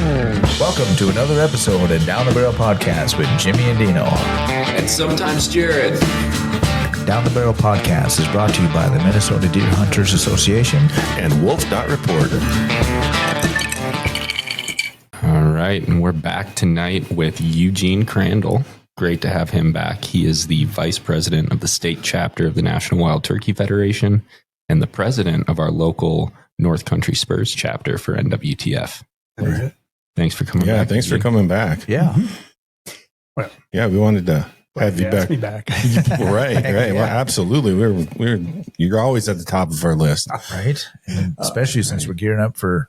Welcome to another episode of Down the Barrel Podcast with Jimmy and Dino. And sometimes Jared. Down the Barrel Podcast is brought to you by the Minnesota Deer Hunters Association and wolf.report. All right, and we're back tonight with Eugene Crandall. Great to have him back. He is the vice president of the state chapter of the National Wild Turkey Federation and the president of our local North Country Spurs chapter for NWTF. Thanks for coming back. Yeah, thanks for coming back. Yeah. Well, yeah, we wanted to have you back. Me back. Right. Yeah. Well, absolutely. You're always at the top of our list. Right. And especially since we're gearing up for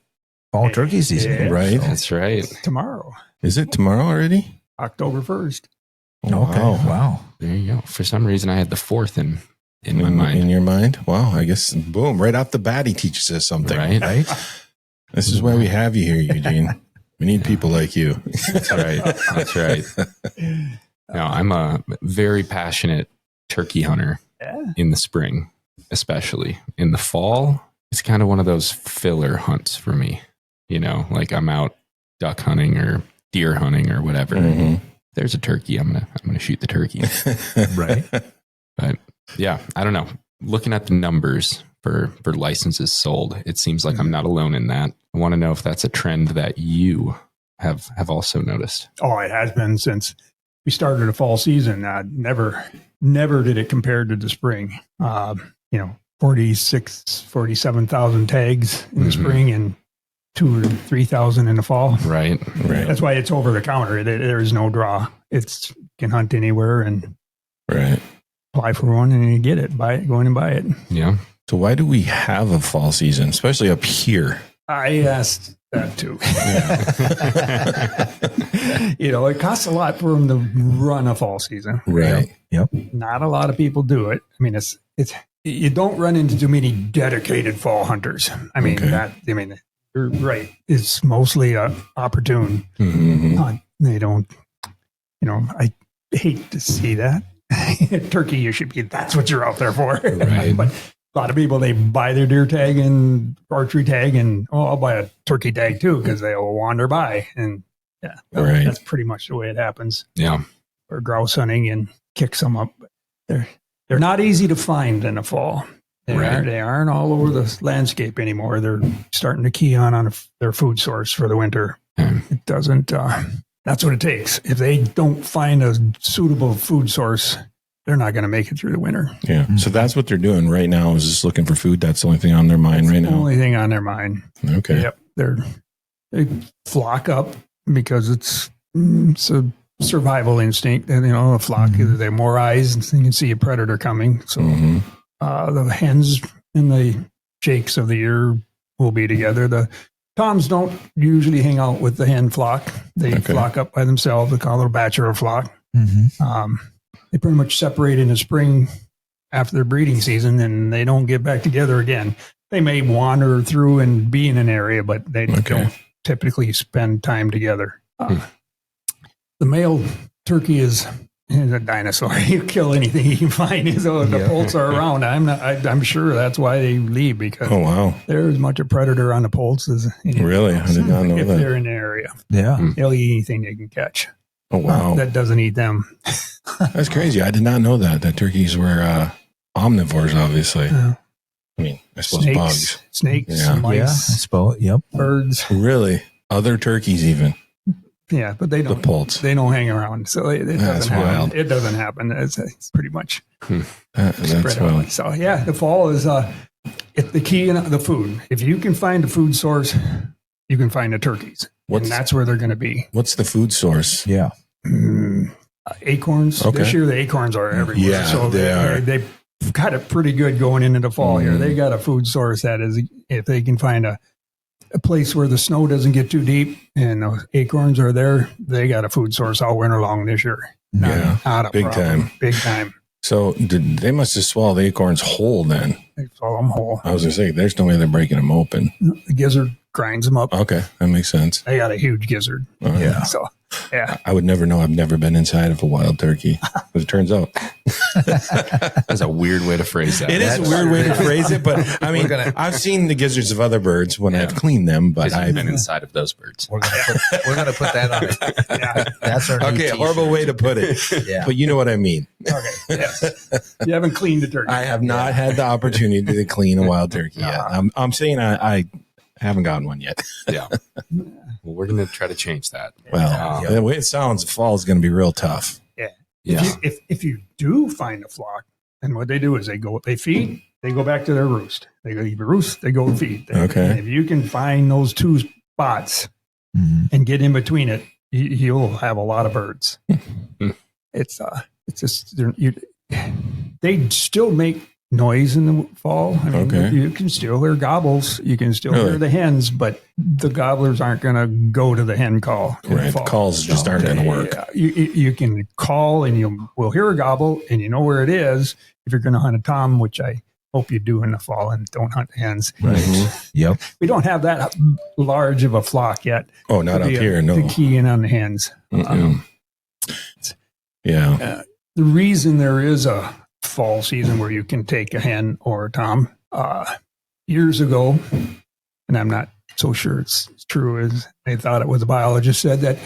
fall turkey season. Yeah. Right. That's right. Tomorrow, Is it tomorrow already? October 1st. Oh, Okay. Wow. There you go. For some reason, I had the fourth in my mind. In your mind? Wow. I guess, boom, right off the bat, he teaches us something. Right? This is why we have you here, Eugene. We need people like you. That's right. That's right. No, I'm a very passionate turkey hunter in the spring, especially. In the fall, it's kind of one of those filler hunts for me. You know, like I'm out duck hunting or deer hunting or whatever. Mhm. There's a turkey. I'm gonna shoot the turkey. Right. But yeah, I don't know. Looking at the numbers for licenses sold, it seems like I'm not alone in that. I want to know if that's a trend that you have also noticed. Oh, it has been since we started the fall season. Never did it compared to the spring. 47,000 tags in the spring and 2,000 or 3,000 in the fall. Right. That's why it's over the counter. There is no draw. It's can hunt anywhere and Right. apply for one and you get it. Buy it, go in and buy it. Yeah. So why do we have a fall season, especially up here? I asked that too. It costs a lot for them to run a fall season. Right. Yep. Not a lot of people do it. I mean, it's you don't run into too many dedicated fall hunters. I mean, Okay. you're right. It's mostly a opportune Mhm. hunt. They don't, I hate to see that. Turkey, you should be, that's what you're out there for. Right. But a lot of people, they buy their deer tag and archery tag and, I'll buy a turkey tag too, because they'll wander by. And Right. that's pretty much the way it happens. Yeah. Or grouse hunting and kick some up. They're not easy to find in the fall. They aren't all over the landscape anymore. They're starting to key on their food source for the winter. It doesn't. That's what it takes. If they don't find a suitable food source, they're not going to make it through the winter. Yeah. So that's what they're doing right now is just looking for food. That's the only thing on their mind right The now. only thing on their mind. Okay. Yep. They flock up because it's a survival instinct. And, a flock, they have more eyes and you can see a predator coming. So Mhm. the hens and the jakes of the year will be together. The toms don't usually hang out with the hen flock. They flock up by themselves. They call it a bachelor flock. Mm-hmm. They pretty much separate in the spring after their breeding season, and they don't get back together again. They may wander through and be in an area, but they don't typically spend time together. The male turkey is a dinosaur. You kill anything you can find. So if the poults are around, I'm sure that's why they leave, because Oh, wow. there's as much a predator on the poults as anything Really? I else. did not know If that. they're in the area, Yeah. they'll eat anything they can catch. Oh, wow. That doesn't eat them. That's crazy. I did not know that turkeys were omnivores, obviously. I mean, I suppose bugs. Snakes, Yeah. Yeah. I mice, suppose. Yep. birds. Really? Other turkeys even. Yeah, but they The don't. poults. They don't hang around, so it That's doesn't happen. wild. It doesn't happen. It's pretty much That's spread wild. out. So yeah, the fall is the key in the food. If you can find a food source, you can find the turkeys, and that's where they're going to be. What's the food source? Yeah. Acorns. Okay. This year, the acorns are everywhere. Yeah, so they are. They've got it pretty good going into the fall here. They got a food source that is, if they can find a place where the snow doesn't get too deep and the acorns are there, they got a food source all winter long this year. Yeah, Not a big problem. time. Big time. So they must just swallow the acorns whole then. They swallow them whole. I was going to say, there's no way they're breaking them open. The gizzard grinds them up. Okay, that makes sense. They got a huge gizzard. All right. Yeah. So Yeah. I would never know. I've never been inside of a wild turkey, as it turns out. That's a weird way to phrase that. It is a weird way to phrase it, but I mean, I've seen the gizzards of other birds when I've cleaned them, but I've I've been inside of those birds. We're gonna put that on it. Yeah. That's our new okay. t-shirt. Horrible way to put it, Yeah. but you know what I mean. Okay. Yes. You haven't cleaned the turkey. I have not had the opportunity to clean a wild turkey yet. I'm saying I haven't gotten one yet. Yeah. Well, we're going to try to change that. Well, the way it sounds, the fall is going to be real tough. Yeah. Yeah. If you do find a flock, and what they do is they feed, they go back to their roost. They go roost, they go feed. Okay. And if you can find those two spots and get in between it, you'll have a lot of birds. It's just they still make noise in the fall. I mean, you can still hear gobbles. You can still hear the hens, but the gobblers aren't going to go to the hen call. Right. The calls just aren't going to work. You can call and we'll hear a gobble and you know where it is if you're going to hunt a tom, which I hope you do in the fall and don't hunt hens. Right. Yep. We don't have that large of a flock yet. Oh, not up here. No. To key in on the hens. Yeah. The reason there is a fall season where you can take a hen or a tom, years ago, and I'm not so sure it's true as they thought it was, a biologist said that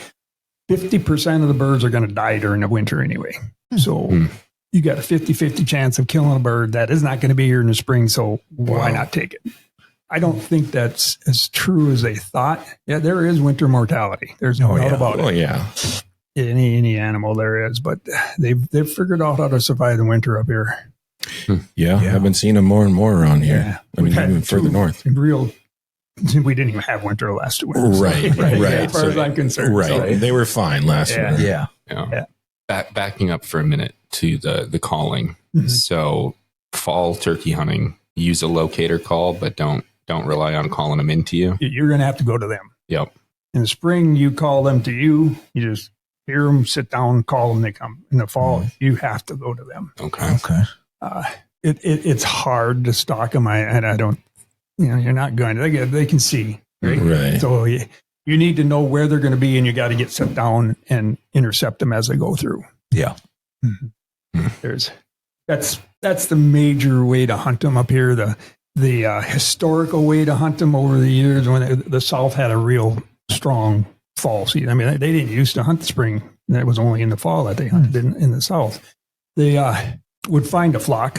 50% of the birds are going to die during the winter anyway. So you got a 50-50 chance of killing a bird that is not going to be here in the spring. So why not take it? I don't think that's as true as they thought. Yeah, there is winter mortality. There's no doubt about it. Oh, yeah. Any animal there is, but they've figured out how to survive the winter up here. Yeah. I've been seeing them more and more around here. Yeah. I mean, even further north. We didn't even have winter last winter. Right. As far as I'm concerned. Right. So, They were fine last winter. Yeah. Backing up for a minute to the calling. So fall turkey hunting, use a locator call, but don't rely on calling them into you. You're going to have to go to them. Yep. In the spring, you call them to you. You just hear them, sit down, call them, they come. In the fall, you have to go to them. Okay. It's hard to stalk them. I don't, you're not going to. They can see. Right. So you need to know where they're going to be, and you got to get set down and intercept them as they go through. Yeah. That's the major way to hunt them up here. The historical way to hunt them over the years when the South had a real strong fall season. I mean, they didn't used to hunt the spring. It was only in the fall that they hunted in the South. They would find a flock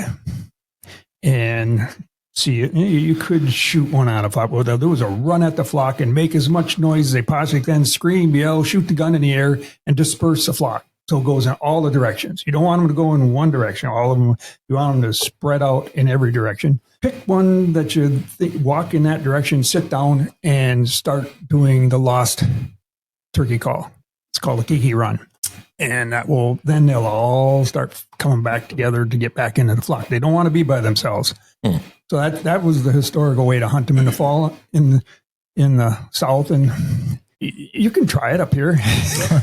and see it. You could shoot one out of flock. What they'll do is a run at the flock and make as much noise as they possibly can, scream, yell, shoot the gun in the air, and disperse the flock. So it goes in all the directions. You don't want them to go in one direction. All of them, you want them to spread out in every direction. Pick one that you think, walk in that direction, sit down, and start doing the lost turkey call. It's called a kiki run. And then they'll all start coming back together to get back into the flock. They don't want to be by themselves. So that was the historical way to hunt them in the fall in the South. And you can try it up here.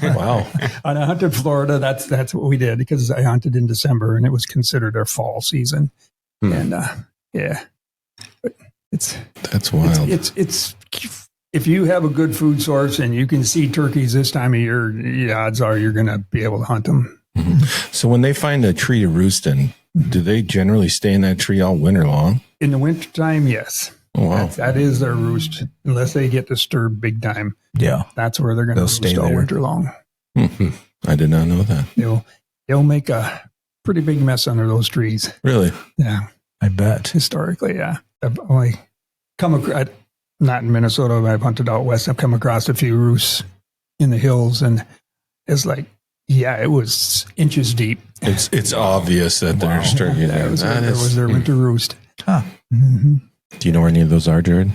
Wow. When I hunted Florida, that's what we did, because I hunted in December and it was considered our fall season. And but that's wild. It's if you have a good food source and you can see turkeys this time of year, the odds are you're going to be able to hunt them. So when they find a tree to roost in, do they generally stay in that tree all winter long? In the wintertime, yes. Oh, wow. That is their roost, unless they get disturbed big time. Yeah. That's where they're going to stay all there winter long. I did not know that. They'll make a pretty big mess under those trees. Really? Yeah. I bet. Historically, yeah. I've only come across, not in Minnesota, but I've hunted out west. I've come across a few roosts in the hills, and it's like, it was inches deep. It's obvious that there's turkey there. That was their winter roost. Huh. Mm-hmm. Do you know where any of those are, Jared?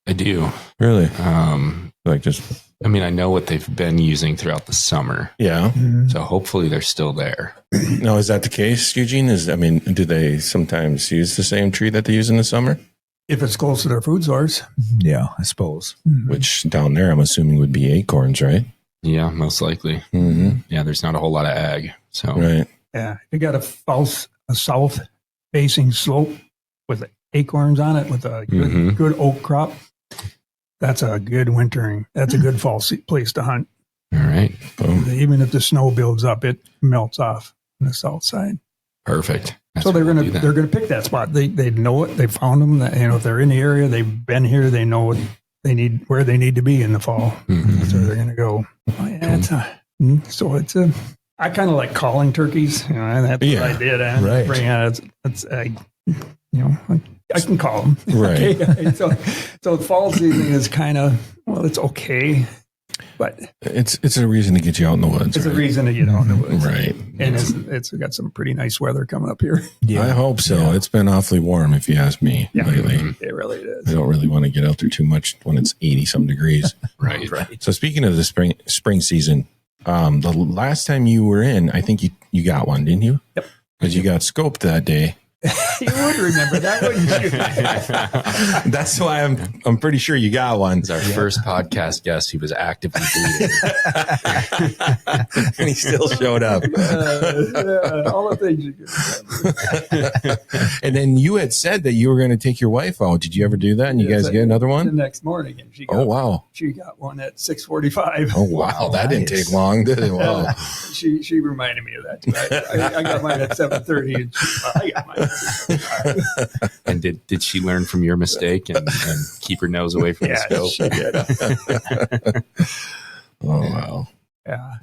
I do. Really? I mean, I know what they've been using throughout the summer. Yeah. So hopefully they're still there. No, is that the case, Eugene? Do they sometimes use the same tree that they use in the summer? If it's close to their food source. Yeah, I suppose. Which down there, I'm assuming, would be acorns, right? Yeah, most likely. Yeah, there's not a whole lot of ag. So right. Yeah, you got a south-facing slope with acorns on it with a good oak crop. That's a good wintering. That's a good fall place to hunt. All right. Boom. Even if the snow builds up, it melts off on the south side. Perfect. That's So they're what we'll gonna do then. pick that spot. They know it. They found them. That, if they're in the area, they've been here. They know what they need, where they need to be in the fall. Mhm. So they're gonna go. Oh, yeah, I kind of like calling turkeys. And that's what I did. And Right. bring out. I can call them. Right. Okay? So the fall season is kind of it's okay, but It's a reason to get you out in the woods. it's a right? reason to get out in the woods. Right. And it's got some pretty nice weather coming up here. I hope so. Yeah. It's been awfully warm, if you ask me, lately. It really is. I don't really want to get out there too much when it's 80-some degrees. Right. So speaking of the spring season, the last time you were in, I think you got one, didn't you? Yep. Because you got scoped that day. You would remember that, wouldn't you? That's why I'm pretty sure you got one. He's our first podcast guest who was actively bleeding. And he still showed up. All the things you can remember. And then you had said that you were going to take your wife out. Did you ever do that? And you Yes, guys I get another The one? next morning, and Oh, wow. she got one at 6:45. Oh, wow. That didn't Nice. take long, did it? Wow. She reminded me of that too. I got mine at 7:30. And I got mine. And did she learn from your mistake and keep her nose away from the scope? She did. Oh, wow. Yeah.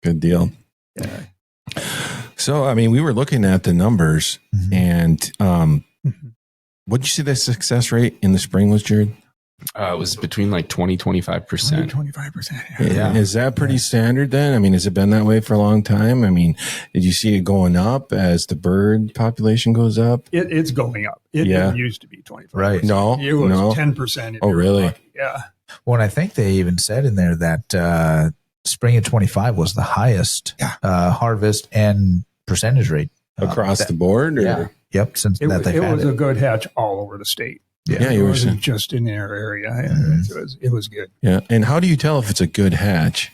Good deal. Yeah. So, I mean, we were looking at the numbers, Mhm. and what did you say the success rate in the spring was, Jared? It was between like 20-25%. 25%. Yeah. Is that pretty standard then? I mean, has it been that way for a long time? I mean, did you see it going up as the bird population goes up? It's going up. It Yeah. didn't used to be 25%. Right. No, It was no. 10%. if Oh, you were really? lucky. Yeah. Well, and I think they even said in there that spring of 25 was the highest harvest and percentage rate Across that- the board? Or? Yeah. Yep. Since It that was, they've it had was it. a good hatch all over the state. Yeah, It you were wasn't saying. just in their area. Mhm. It was good. Yeah. And how do you tell if it's a good hatch?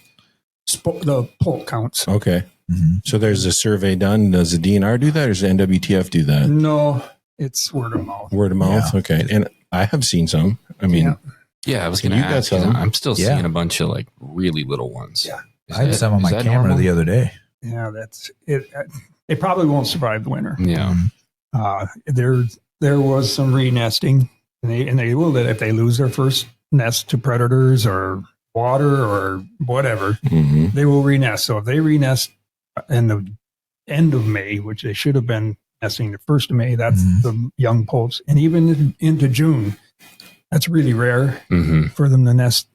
The poult counts. Okay. Mhm. So there's a survey done. Does the DNR do that or does the NWTF do that? No, it's word of mouth. Word of mouth? Yeah. Okay. And I have seen some. I mean, Yeah. Yeah, I was going to You got ask. 'Cause some. I'm still Yeah. seeing a bunch of like really little ones. Yeah. Is I had that- some on is my that camera normal? the other day. Yeah, that's it. It probably won't survive the winter. Yeah. There was some re-nesting, and they will if they lose their first nest to predators or water or whatever, mhm. they will re-nest. So if they re-nest in the end of May, which they should have been nesting the 1st of May, that's Mhm. the young poults, and even into June, that's really rare Mm-hmm. for them to nest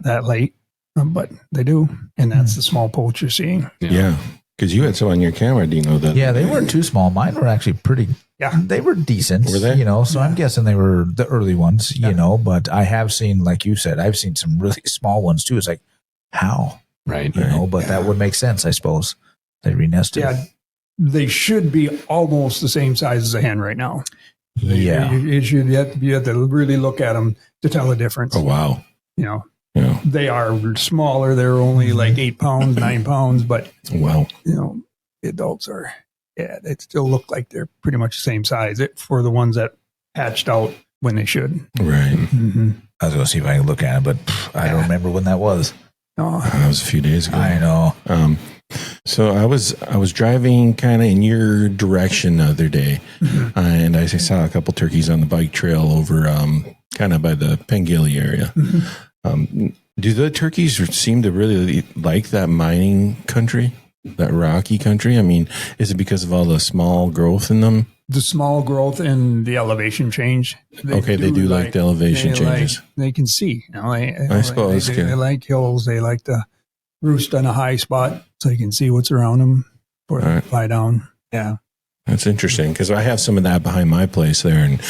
that late, but they do, and that's the small poults you're seeing. Yeah. Because you had some on your camera, Dino. That Yeah, they weren't too small. Mine were actually pretty. Yeah. They were decent. Were they? So I'm guessing they were the early ones, but I have seen, like you said, I've seen some really small ones too. It's like, how? Right. But that would make sense, I suppose. They renested. Yeah, they should be almost the same size as a hen right now. Yeah. You have to really look at them to tell the difference. Oh, wow. You Yeah. they are smaller. They're only like 8 pounds, 9 pounds, but Wow. the adults are. Yeah, they still look like they're pretty much the same size for the ones that hatched out when they should. Right. Mm-hmm. I was going to see if I can look at it, but I don't remember when that was. Oh, That was a few days ago. I know. So I was driving kind of in your direction the other day, and I saw a couple turkeys on the bike trail over kind of by the Pengilly area. Do the turkeys seem to really like that mining country, that rocky country? I mean, is it because of all the small growth in them? the small growth and the elevation change. They do like the elevation changes. They can see. I suppose, They like hills. They like to roost on a high spot so you can see what's around them before they fly down. Yeah. That's interesting because I have some of that behind my place there. And,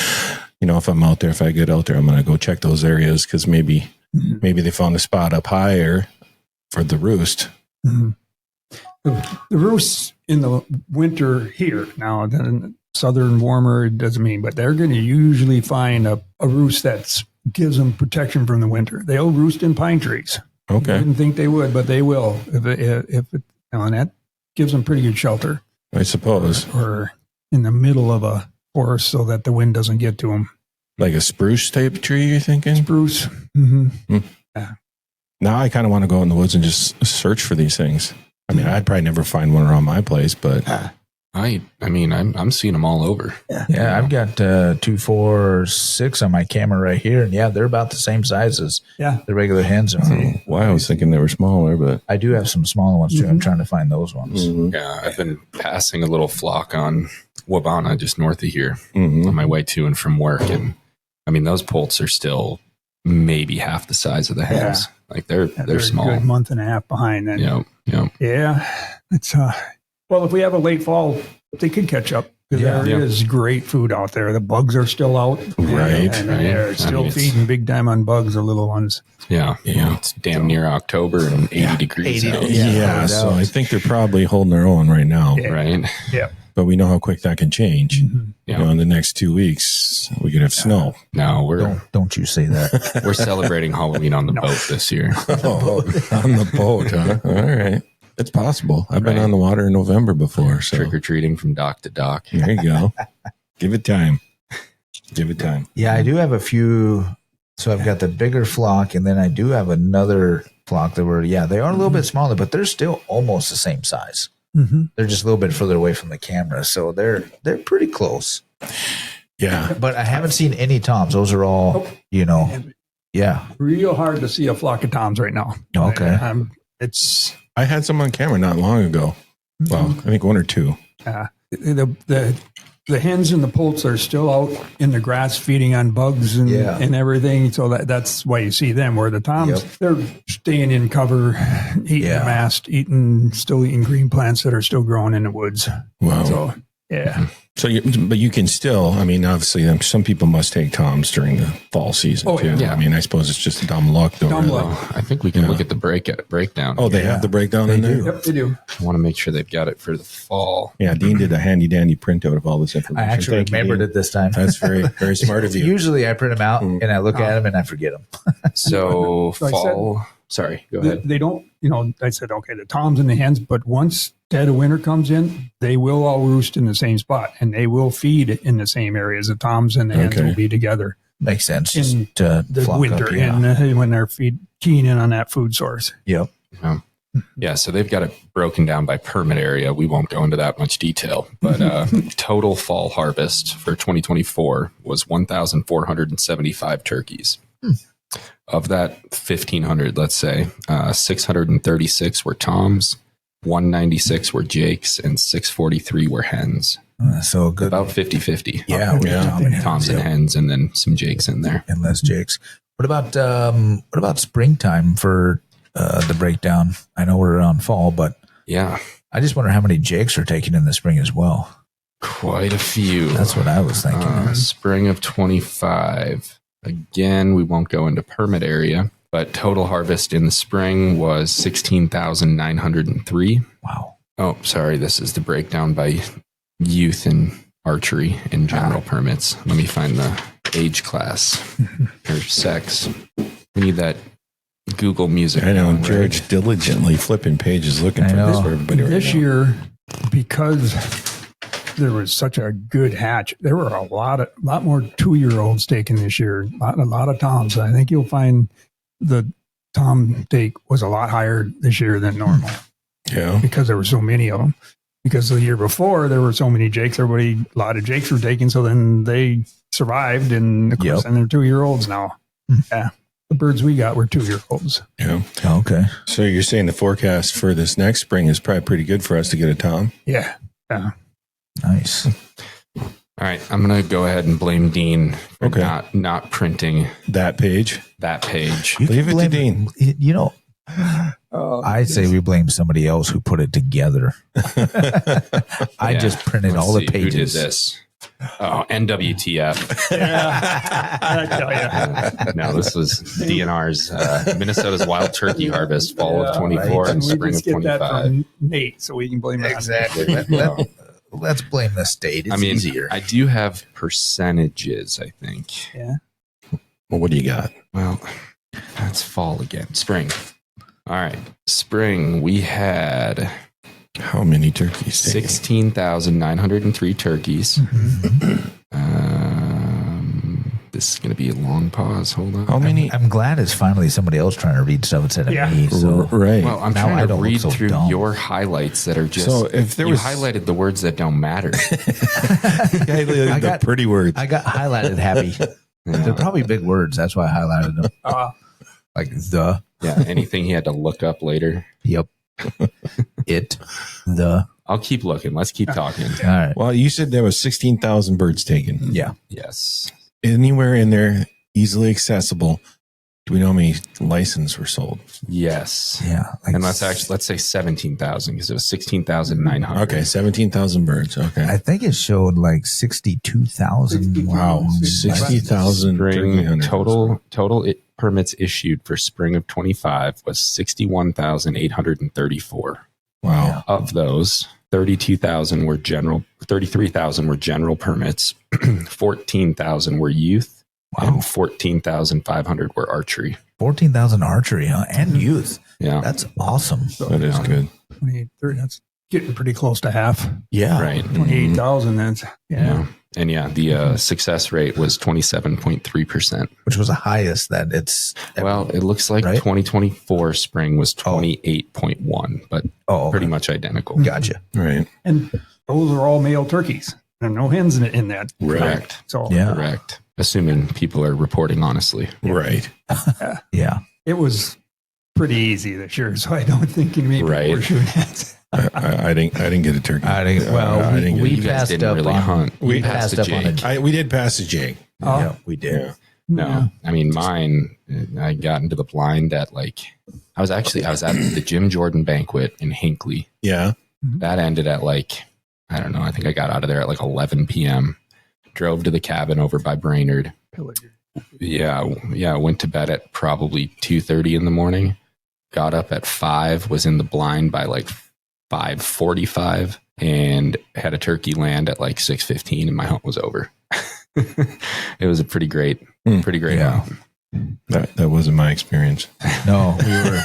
if I'm out there, if I get out there, I'm going to go check those areas because maybe they found a spot up higher for the roost. Mm-hmm. The roosts in the winter here now, then southern warmer, it doesn't mean, but they're going to usually find a roost that gives them protection from the winter. They'll roost in pine trees. Okay. I didn't think they would, but they will and that gives them pretty good shelter. I suppose. Or in the middle of a forest so that the wind doesn't get to them. Like a spruce type tree, you're thinking? Spruce. Mm-hmm. Hmm. Yeah. Now I kind of want to go in the woods and just search for these things. I mean, I'd probably never find one around my place, but I mean, I'm seeing them all over. Yeah, I've got 2, 4, 6 on my camera right here, and they're about the same size as the regular hens. well, I was thinking they were smaller, but I do have some smaller ones too. I'm trying to find those ones. Yeah, I've been passing a little flock on Wabana just north of here on my way to and from work, and I mean those poults are still maybe half the size of the hens. Like they're small. A good month and a half behind. Then. Yep. Yeah, it's well, if we have a late fall, they could catch up. There is great food out there. The bugs are still out. Right. And they're still feeding big time on bugs, the little ones. Yeah. It's damn near October and 80 degrees out. Yeah, so I think they're probably holding their own right now. Right? Yeah. But we know how quick that can change. You know, in the next 2 weeks, we could have snow. No, Don't you say that. we're celebrating Halloween on the boat this year. On the boat, huh? All right. It's possible. I've been on the water in November before. So Trick-or-treating from dock to dock. there you go. Give it time. Give it time. Yeah, I do have a few. So I've got the bigger flock, and then I do have another flock that were, they are a little bit smaller, but they're still almost the same size. They're just a little bit further away from the camera, so they're pretty close. Yeah. But I haven't seen any toms. Those are all, Real hard to see a flock of toms right now. Okay. I had some on camera not long ago. Well, I think 1 or 2. The hens and the poults are still out in the grass feeding on bugs and everything. So that's why you see them. Where the toms, they're staying in cover, eating the mast, still eating green plants that are still growing in the woods. Wow. So, So, but you can still, I mean, obviously, some people must take toms during the fall season, too. Yeah. I mean, I suppose it's just dumb luck, though. Dumb really. luck. I think we can look at the breakdown. Oh, they have the breakdown in there? Yep, they do. I want to make sure they've got it for the fall. Yeah, Dean did a handy-dandy printout of all this I information. actually Thank you, remembered Dean. it this time. That's very, very smart of you. Usually I print them out and I look at them and I forget them. So I fall. Sorry, go ahead. They don't, I said, okay, the toms and the hens, but once dead of winter comes in, they will all roost in the same spot and they will feed in the same areas. The toms and the hens will be together. Makes sense. In to the flock winter up, and when they're keying in on that food source. Yep. Yeah, so they've got it broken down by permit area. We won't go into that much detail, but total fall harvest for 2024 was 1,475 turkeys. Of that 1,500, let's say, 636 were toms, 196 were jakes, and 643 were hens. So good. About 50-50. Yeah. Toms and hens, and then some jakes in there. And less jakes. What about springtime for the breakdown? I know we're on fall, but Yeah, I just wonder how many jakes are taken in the spring as well. quite a few. That's what I was thinking. Spring of 25. Again, we won't go into permit area, but total harvest in the spring was 16,903. Wow. Oh, sorry. This is the breakdown by youth and archery and general permits. Let me find the age class or sex. We need that Google music. I know, going, George right? diligently flipping pages looking I for know. this for everybody. right This now. year, because there was such a good hatch, there were a lot more 2-year-olds taken this year. A lot of toms. I think you'll find the tom take was a lot higher this year than normal Yeah. because there were so many of them. Because the year before there were so many jakes, a lot of jakes were taken, so then they survived, and of course, and they're 2-year-olds now. Yeah, the birds we got were 2-year-olds. Yeah. Okay. So you're saying the forecast for this next spring is probably pretty good for us to get a tom? Yeah. Nice. All right. I'm going to go ahead and blame Dean for Okay. not printing That page? that page. You Leave can it to blame- Dean. You know, I say we blame somebody else who put it together. I Yeah. just printed Let's all the see, Who did pages. this? Oh, NWTF. I tell you. No, this was DNR's Minnesota's wild turkey harvest, fall of 24 right. and We spring just of get that 25. from Nate, so we can blame it Exactly. There you go. Let's blame the state. It's easier. I do have percentages, I think. Yeah. Well, what do you got? Well, that's fall again. Spring. All right. Spring, we had How many turkeys? taken? 16,903 turkeys. The This is going to be a long pause. Hold on. How many? I'm glad it's finally somebody else trying to read stuff instead of me. So Right. Well, I'm Now trying I to don't look read so through dumb. your highlights that are just. So if there you was- highlighted the words that don't matter. the got- pretty words. I got highlighted happy. They're probably big words. That's why I highlighted them. Like the. Yeah, anything he had to look up later. Yep. It. The. I'll keep looking. Let's keep talking. All right. Well, you said there was 16,000 birds taken. Yeah. Yes. Anywhere in there easily accessible. Do we know how many licenses were sold? Yes. Yeah. Like And let's say 17,000 because it was 16,900. Okay, 17,000 birds. Okay. I think it showed like 62,000. Wow, 60,000 turkey Spring hunters. total permits issued for spring of 25 was 61,834. Wow. Of those, 33,000 were general permits, 14,000 were youth, and 14,500 were archery. 14,000 archery, huh? And youth. Yeah. That's awesome. That is good. 28,30. That's getting pretty close to half. Yeah. Right. 28,000. That's Yeah. And the success rate was 27.3%. Which was the highest that it's. Well, it looks like Right? 2024 spring was 28.1, but Oh, pretty much identical. Gotcha. Right. And those are all male turkeys. There are no hens in that. Correct. So Yeah. Correct. Assuming people are reporting honestly. Right. Yeah. it was pretty easy this year. So I don't think maybe Right. we're shooting at. I didn't get a turkey. I didn't, well, I didn't we get You guys passed didn't up really on. hunt. We You passed a up on Jake. we did pass the Jake. Yeah, we did. Yeah. No, I mean mine. I got into the blind at I was at the Jim Jordan banquet in Hinckley. Yeah. That ended at I don't know. I think I got out of there at 11 p.m. Drove to the cabin over by Brainerd. Yeah. Went to bed at probably 2:30 in the morning. Got up at 5. Was in the blind by 5:45, and had a turkey land at 6:15, and my hunt was over. It was a pretty great Yeah. hunt. That wasn't my experience. No, we were.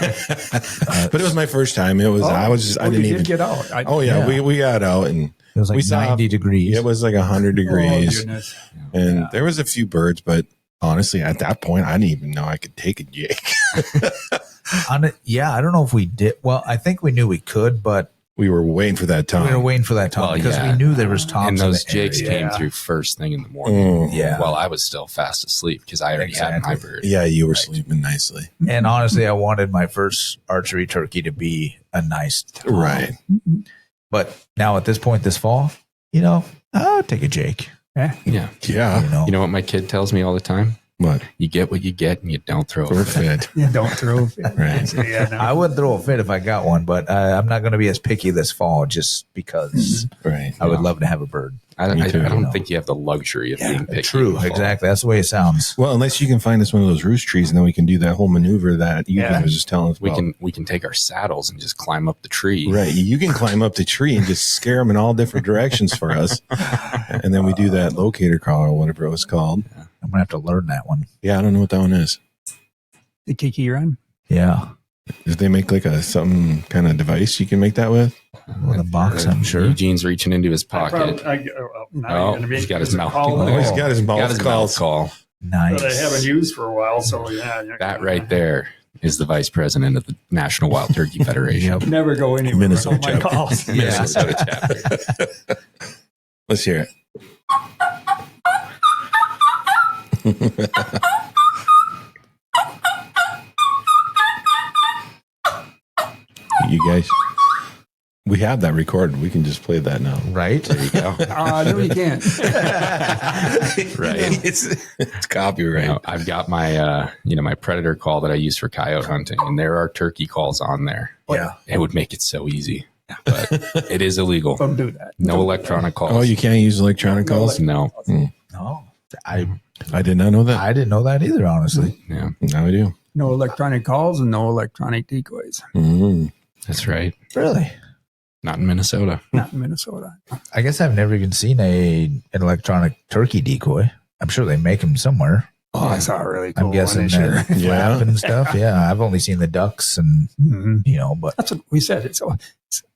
But it was my first time. It was. I didn't even get out. yeah. We got out and It was like We saw- 90 degrees. it was like 100 degrees, goodness. and there was a few birds, but honestly, at that point, I didn't even know I could take a Jake. Yeah, I don't know if we did. Well, I think we knew we could, but We were waiting for that time. we were waiting for that time Well, because yeah. we knew there was tops. And in those the jakes area. came through first thing in the morning. Yeah. While I was still fast asleep because I already had my bird. Yeah, you were sleeping nicely. And honestly, I wanted my first archery turkey to be a nice tom. Right. But now at this point this fall, I'll take a Jake. Yeah. Yeah. You know what my kid tells me all the time? What? You get what you get and you don't throw Or it. fit. Yeah, don't throw. Right. Yeah, no. I would throw a fit if I got one, but I'm not going to be as picky this fall just because Right. I would love to have a bird. I Me too. don't think you have the luxury of being picky. True, in the fall. exactly. That's the way it sounds. Well, unless you can find us one of those roost trees, and then we can do that whole maneuver that you Yeah. was just telling us We about. can take our saddles and just climb up the tree. Right. You can climb up the tree and just scare them in all different directions for us. And then we do that locator call or whatever it was called. I'm going to have to learn that one. Yeah, I don't know what that one is. The Kiki run. Yeah. Did they make like some kind of device you can make that with? With a box, I'm sure. Eugene's reaching into his pocket. He's got his mouth. Oh, he's got his Got mouth his called. mouth call. Nice. That I haven't used for a while. So yeah, That right there is the vice president of the National Wild Turkey Federation. Yep. never go anywhere. Minnesota with all my chapter. calls. Minnesota chapter. Let's hear it. You guys, we have that recorded. We can just play that now. Right? There you go. No, you can't. Right. It's copyright. I've got my my predator call that I use for coyote hunting, and there are turkey calls on there. Yeah. It would make it so easy, but it is illegal. Don't do that. No electronic calls. Oh, you can't use electronic calls? No. No. I I did not know that. I didn't know that either, honestly. Yeah, Now I do. No electronic calls and no electronic decoys. Mm. that's right. Really? Not in Minnesota. Not in Minnesota. I guess I've never even seen an electronic turkey decoy. I'm sure they make them somewhere. Oh, I saw a really cool I'm guessing one this year. that Yeah. flap and stuff. Yeah, I've only seen the ducks and Mhm. but That's what we said.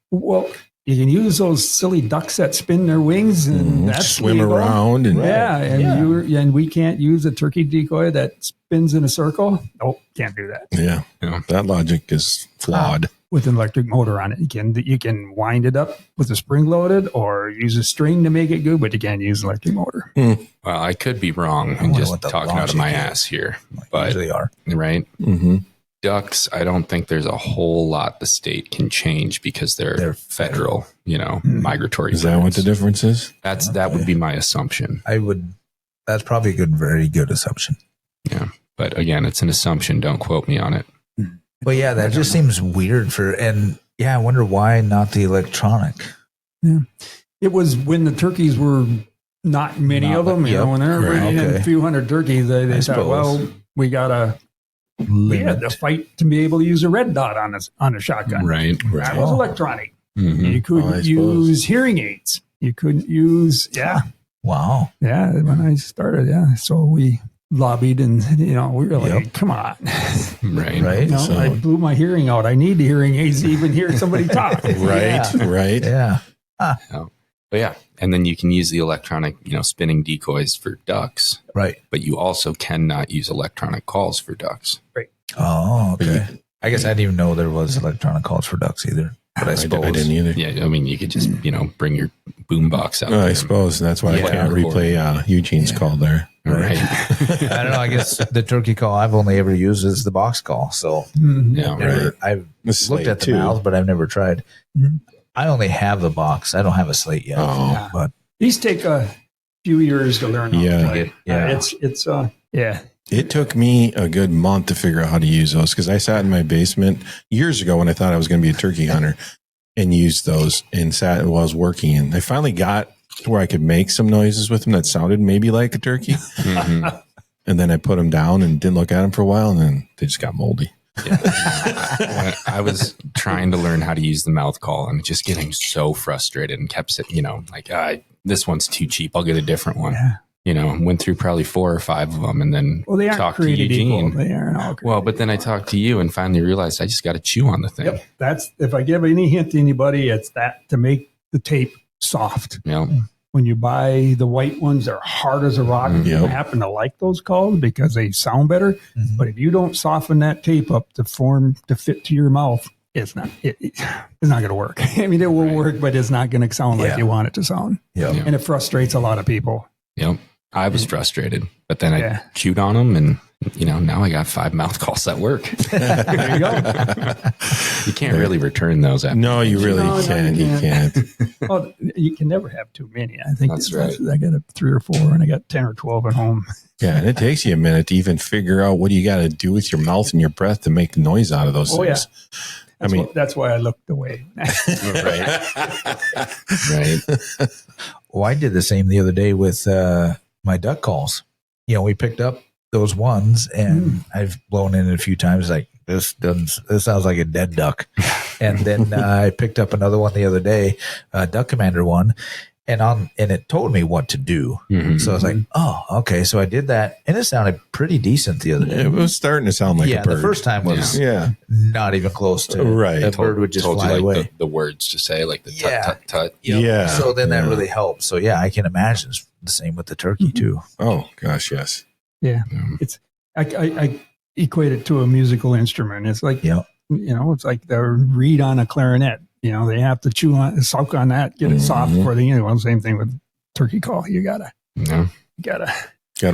Well, you can use those silly ducks that spin their wings and that's swim legal. around. And And we can't use a turkey decoy that spins in a circle. Nope, can't do that. Yeah. That logic is flawed. With an electric motor on it, you can wind it up with a spring loaded or use a string to make it good, but you can't use an electric motor. Well, I could be wrong and wonder just what the talking out of my logic ass here, Like but usually are. right. Mm-hmm. Ducks, I don't think there's a whole lot the state can change because they're federal, migratory. Is that what the birds. difference is? That would be my assumption. That's probably a very good assumption. Yeah. But again, it's an assumption. Don't quote me on it. But yeah, that just seems weird I wonder why not the electronic. Yeah. It was when the turkeys were not many of them, when they're bringing in a few hundred turkeys, they thought, suppose. well, we had to fight to be able to use a red dot on a shotgun. Right. That was electronic. Mm-hmm. You couldn't use hearing aids. You couldn't use, Wow. Yeah, when I started, so we lobbied and, we were like, come on. Right. Right. I blew my hearing out. I need the hearing aids to even hear somebody talk. Right. Yeah. But yeah, and then you can use the electronic, spinning decoys for ducks. Right. But you also cannot use electronic calls for ducks. Right. Oh, okay. I guess I didn't even know there was electronic calls for ducks either. But I suppose I didn't either. Yeah, I mean, you could just, bring your boombox out. I suppose that's why I can't replay Eugene's call there. Right. I don't know. I guess the turkey call I've only ever used is the box call. So Yeah, right. I've looked at the mouth, but I've never tried. I only have the box. I don't have a slate yet. Oh. But these take a few years to learn how to play. It took me a good month to figure out how to use those because I sat in my basement years ago when I thought I was going to be a turkey hunter and used those and sat while I was working. And I finally got to where I could make some noises with them that sounded maybe like a turkey. Mm-hmm. And then I put them down and didn't look at them for a while, and then they just got moldy. Yeah. I was trying to learn how to use the mouth call and just getting so frustrated and kept saying, this one's too cheap. I'll get a different one. Went through probably 4 or 5 of them and then they aren't talked to Eugene. They aren't all created but then I talked to you and finally realized I just got to chew on the thing. Yep. That's, if I give any hint to anybody, it's that to make the tape soft. Yep. When you buy the white ones, they're hard as a rock. Yep. You happen to like those calls because they sound better. Mm-hmm. But if you don't soften that tape up to fit to your mouth, it's not going to work. I mean, it will work, but it's not going to sound like you want it to sound. yeah. And it frustrates a lot of people. Yep. I was frustrated, but then I chewed on them and, now I got 5 mouth calls that work. There you go. You can't really return those after. No, you really can't. You can't. Well, you can never have too many. I think That's right. I got 3 or 4 and I got 10 or 12 at home. Yeah, and it takes you a minute to even figure out what you got to do with your mouth and your breath to make the noise out of those things. Yeah. That's why I looked away. Right. Well, I did the same the other day with my duck calls. We picked up those ones and I've blown in it a few times. Like this sounds like a dead duck. And then I picked up another one the other day, Duck Commander one, and it told me what to do. Mm-hmm. So I was like, oh, okay. So I did that, and it sounded pretty decent the other day. It was starting to sound like a bird. The first time was not even close to right. A bird would just fly away. The words to say, like the tut, tut, tut. Yeah. So then that really helped. So I can imagine it's the same with the turkey too. Oh gosh, yes. Yeah. It's I equate it to a musical instrument. It's like it's like the reed on a clarinet. They have to suck on that, get it soft for the same thing with turkey call. You gotta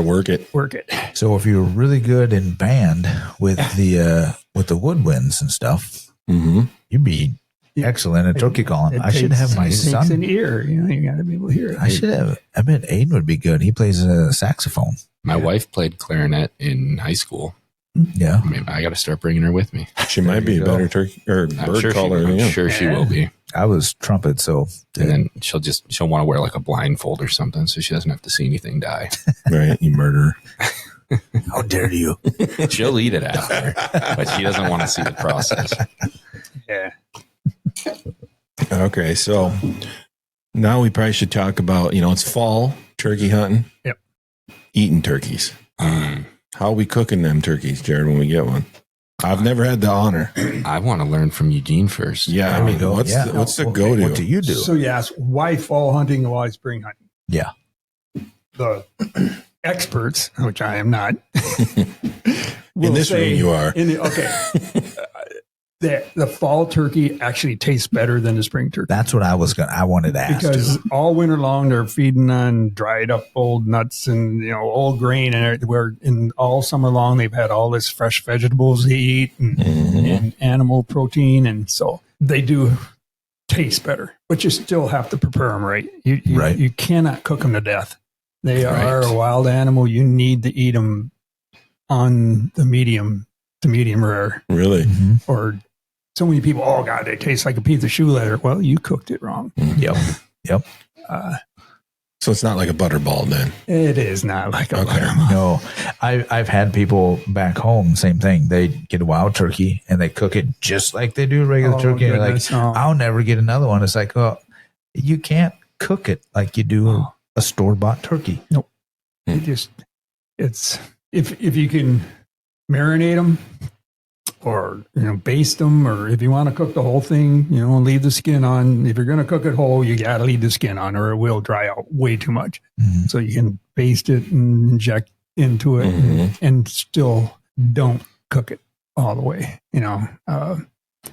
work it. Work it. So if you're really good in band with the woodwinds and stuff, you'd be excellent at turkey calling. I should have my son. It takes an ear. You got to be able to hear it. I should have. I bet Aiden would be good. He plays a saxophone. My wife played clarinet in high school. Yeah, maybe I got to start bringing her with me. She might be a better turkey or bird caller. I'm sure she will be. I was trumpet, so and then she'll want to wear like a blindfold or something, so she doesn't have to see anything die. Right, you murderer! How dare you? She'll eat it after, but she doesn't want to see the process. Yeah. Okay, so now we probably should talk about it's fall turkey hunting. Yep. Eating turkeys. How are we cooking them turkeys, Jared, when we get one? I've never had the honor. I want to learn from Eugene first. Yeah, I mean, what's the go-to? What do you do? So you ask, why fall hunting and why spring hunting? Yeah. The experts, which I am not, In this room, you are. The fall turkey actually tastes better than the spring turkey. That's what I wanted to ask. Because all winter long they're feeding on dried up old nuts and old grain, and where in all summer long they've had all this fresh vegetables they eat and animal protein, and so they do taste better. But you still have to prepare them right. You cannot cook them to death. They are a wild animal. You need to eat them on the medium to medium rare. Really? Or so many people, oh God, they taste like a piece of shoe leather. Well, you cooked it wrong. Yep. So it's not like a butterball then? It is not like a butterball. No, I've had people back home, same thing. They get a wild turkey and they cook it just like they do regular turkey. And they're like, I'll never get another one. It's like, oh, you can't cook it like you do a store-bought turkey. Nope. It's if you can marinate them or baste them, or if you want to cook the whole thing, leave the skin on. If you're going to cook it whole, you got to leave the skin on, or it will dry out way too much. So you can baste it and inject into it, and still don't cook it all the way.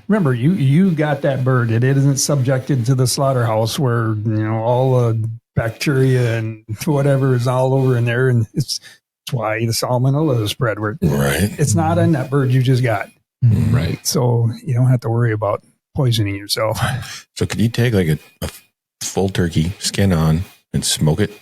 Remember, you got that bird. It isn't subjected to the slaughterhouse where all the bacteria and whatever is all over in there, and it's why the salmonella is spread. Where it's not in that bird you just got. Right. So you don't have to worry about poisoning yourself. So could you take like a full turkey, skin on, and smoke it?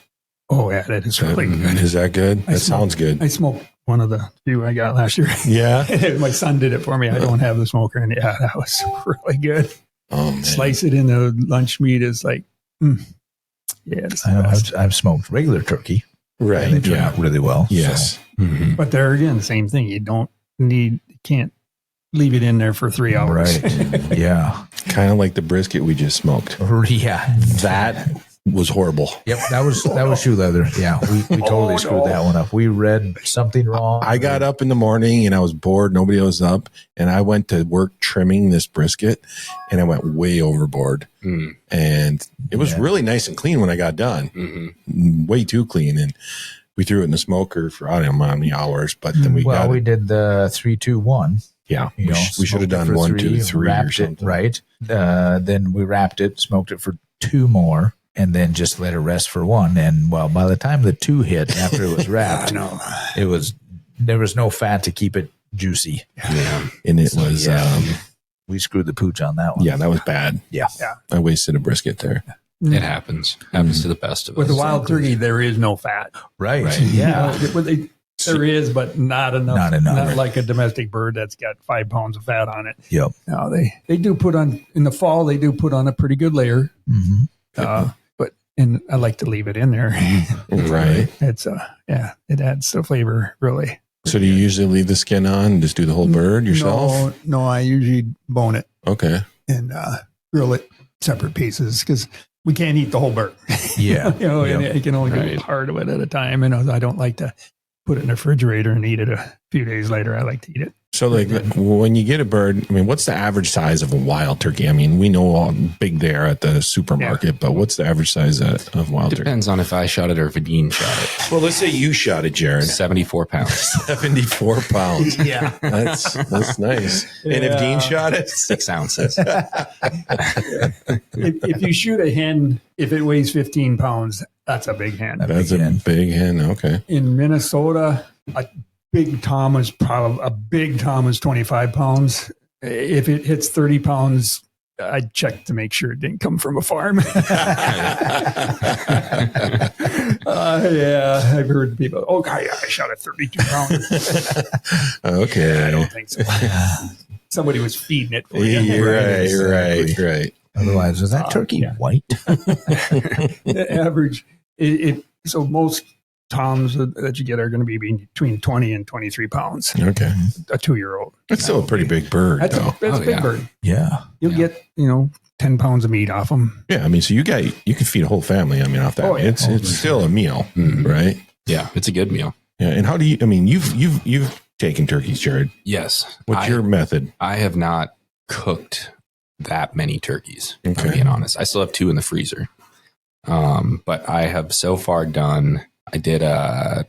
Oh yeah, that is really good. Is that good? That sounds good. I smoked one of the few I got last year. Yeah. My son did it for me. I don't have the smoker, and yeah, that was really good. Oh man. Slice it into lunch meat is like, I've smoked regular turkey. Right. And they turn out really well. Yes. So. But there again, same thing. You can't leave it in there for 3 hours. Right. Yeah. Kind of like the brisket we just smoked. Yeah. That was horrible. Yep. That was shoe leather. Yeah. We totally screwed that one up. We read something wrong. I got up in the morning and I was bored. Nobody was up. And I went to work trimming this brisket and I went way overboard. And it was really nice and clean when I got done. Way too clean. And we threw it in the smoker for I don't know how many hours, but then we did the 3-2-1. Yeah, we should have done 1, 2, 3 or something. It, right. Then we wrapped it, smoked it for 2 more, and then just let it rest for 1. And by the time the 2 hit after it was wrapped, there was no fat to keep it juicy. Yeah, and it was. We screwed the pooch on that one. Yeah, that was bad. Yeah. I wasted a brisket there. It happens to the best of us. With the wild turkey, there is no fat. Right. Yeah. There is, but not enough. Not enough. Not like a domestic bird that's got 5 pounds of fat on it. Yep. No, they do put on, in the fall, they do put on a pretty good layer. And I like to leave it in there. Right. It's it adds the flavor, really. So do you usually leave the skin on and just do the whole bird yourself? No, I usually bone it. Okay. And grill it separate pieces because we can't eat the whole bird. Yeah. And you can only get part of it at a time. And I don't like to put it in the refrigerator and eat it a few days later. I like to eat it. So like when you get a bird, I mean, what's the average size of a wild turkey? I mean, we know how big they are at the supermarket, but what's the average size of wild turkey? Depends on if I shot it or if Eugene shot it. Well, let's say you shot it, Jared. 74 pounds. 74 pounds. Yeah. That's nice. And if Dean shot it? 6 ounces. If you shoot a hen, if it weighs 15 pounds, that's a big hen. That's a big hen. Okay. In Minnesota, a big tom is 25 pounds. If it hits 30 pounds, I check to make sure it didn't come from a farm. I've heard people, I shot at 32 pounds. Okay. I don't think so. Somebody was feeding it for you. Right. Otherwise, is that turkey white? The average, so most toms that you get are going to be between 20 and 23 pounds. Okay. A 2-year-old. That's still a pretty big bird, though. That's a big bird. Yeah. You'll get, 10 pounds of meat off them. Yeah. I mean, so you can feed a whole family, off that. It's still a meal, right? Yeah. It's a good meal. Yeah. And how do you, you've taken turkeys, Jared? Yes. What's your method? I have not cooked that many turkeys, if I'm Okay. being honest. I still have 2 in the freezer. But I have so far I did a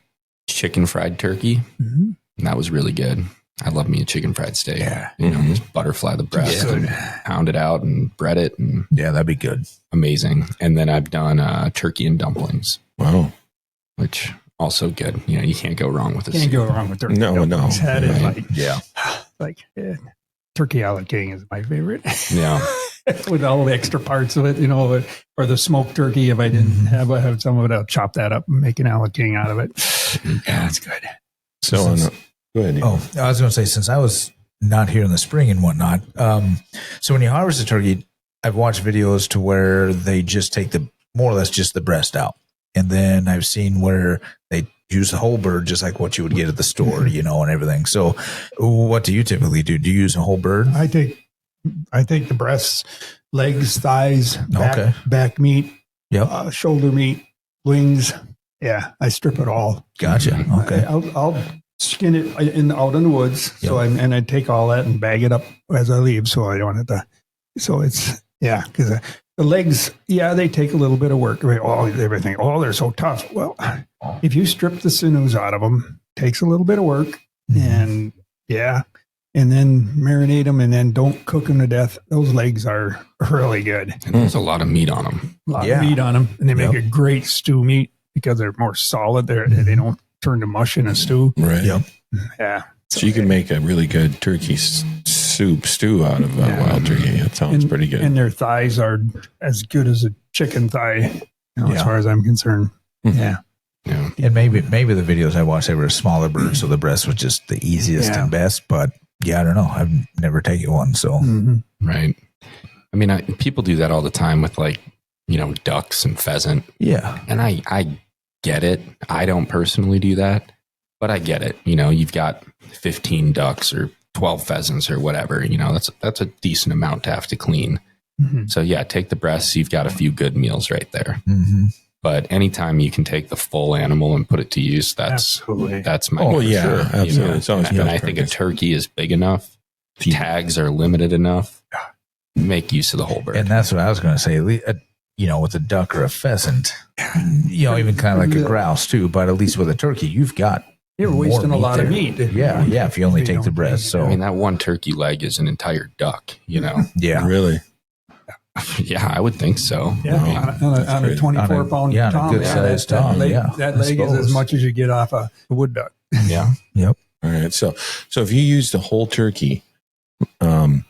chicken fried turkey, and that was really good. I love me a chicken fried steak. Yeah. Just butterfly the breast and pound it out and bread it, and Yeah, that'd be good. amazing. And then I've done turkey and dumplings, Wow. which also good. You can't go wrong with Can't go wrong with turkey. No. That is Right. like turkey a la king is my favorite. Yeah. With all the extra parts of it, or the smoked turkey. If I didn't have some of it, I'll chop that up and make an a la king out of it. Yeah, it's good. So, go ahead. Oh, I was going to say, since I was not here in the spring and whatnot, so when you harvest a turkey, I've watched videos to where they just take more or less just the breast out. And then I've seen where they use the whole bird, just like what you would get at the store, and everything. So what do you typically do? Do you use a whole bird? I take the breasts, legs, thighs, back meat, shoulder meat, wings. Yeah, I strip it all. Gotcha. Okay. I'll skin it out in the woods. Yep. So I take all that and bag it up as I leave, so I don't have to. So it's because the legs, they take a little bit of work. Everything. Oh, they're so tough. Well, if you strip the sinews out of them, takes a little bit of work, and then marinate them, and then don't cook them to death. Those legs are really good. And there's a lot of meat on them. A lot of meat on them, and they make a great stew meat because they're more solid. They don't turn to mush in a stew. Right. Yep. Yeah. So you can make a really good turkey stew out of wild turkey. That sounds pretty good. And their thighs are as good as a chicken thigh, as far as I'm concerned. Yeah. Yeah. And maybe the videos I watched, they were a smaller bird, so the breast was just the easiest and best. But I don't know. I've never taken one, so Right. I mean, people do that all the time with ducks and pheasant. yeah. And I get it. I don't personally do that, but I get it. You've got 15 ducks or 12 pheasants or whatever. That's a decent amount to have to clean. So take the breasts. You've got a few good meals right there. But anytime you can take the full animal and put it to use, that's my absolutely. It's always and I think a turkey is big enough. Tags are limited enough. Make use of the whole bird. And that's what I was going to say. With a duck or a pheasant, even kind of like a grouse too. But at least with a turkey, you're wasting a lot of meat. Yeah, if you only take the breast. So that one turkey leg is an entire duck. Yeah, really. Yeah, I would think so. Yeah, on a 24-pound tom. Good sized tom. That leg is as much as you get off a wood duck. Yeah. Yep. All right. So if you use the whole turkey, on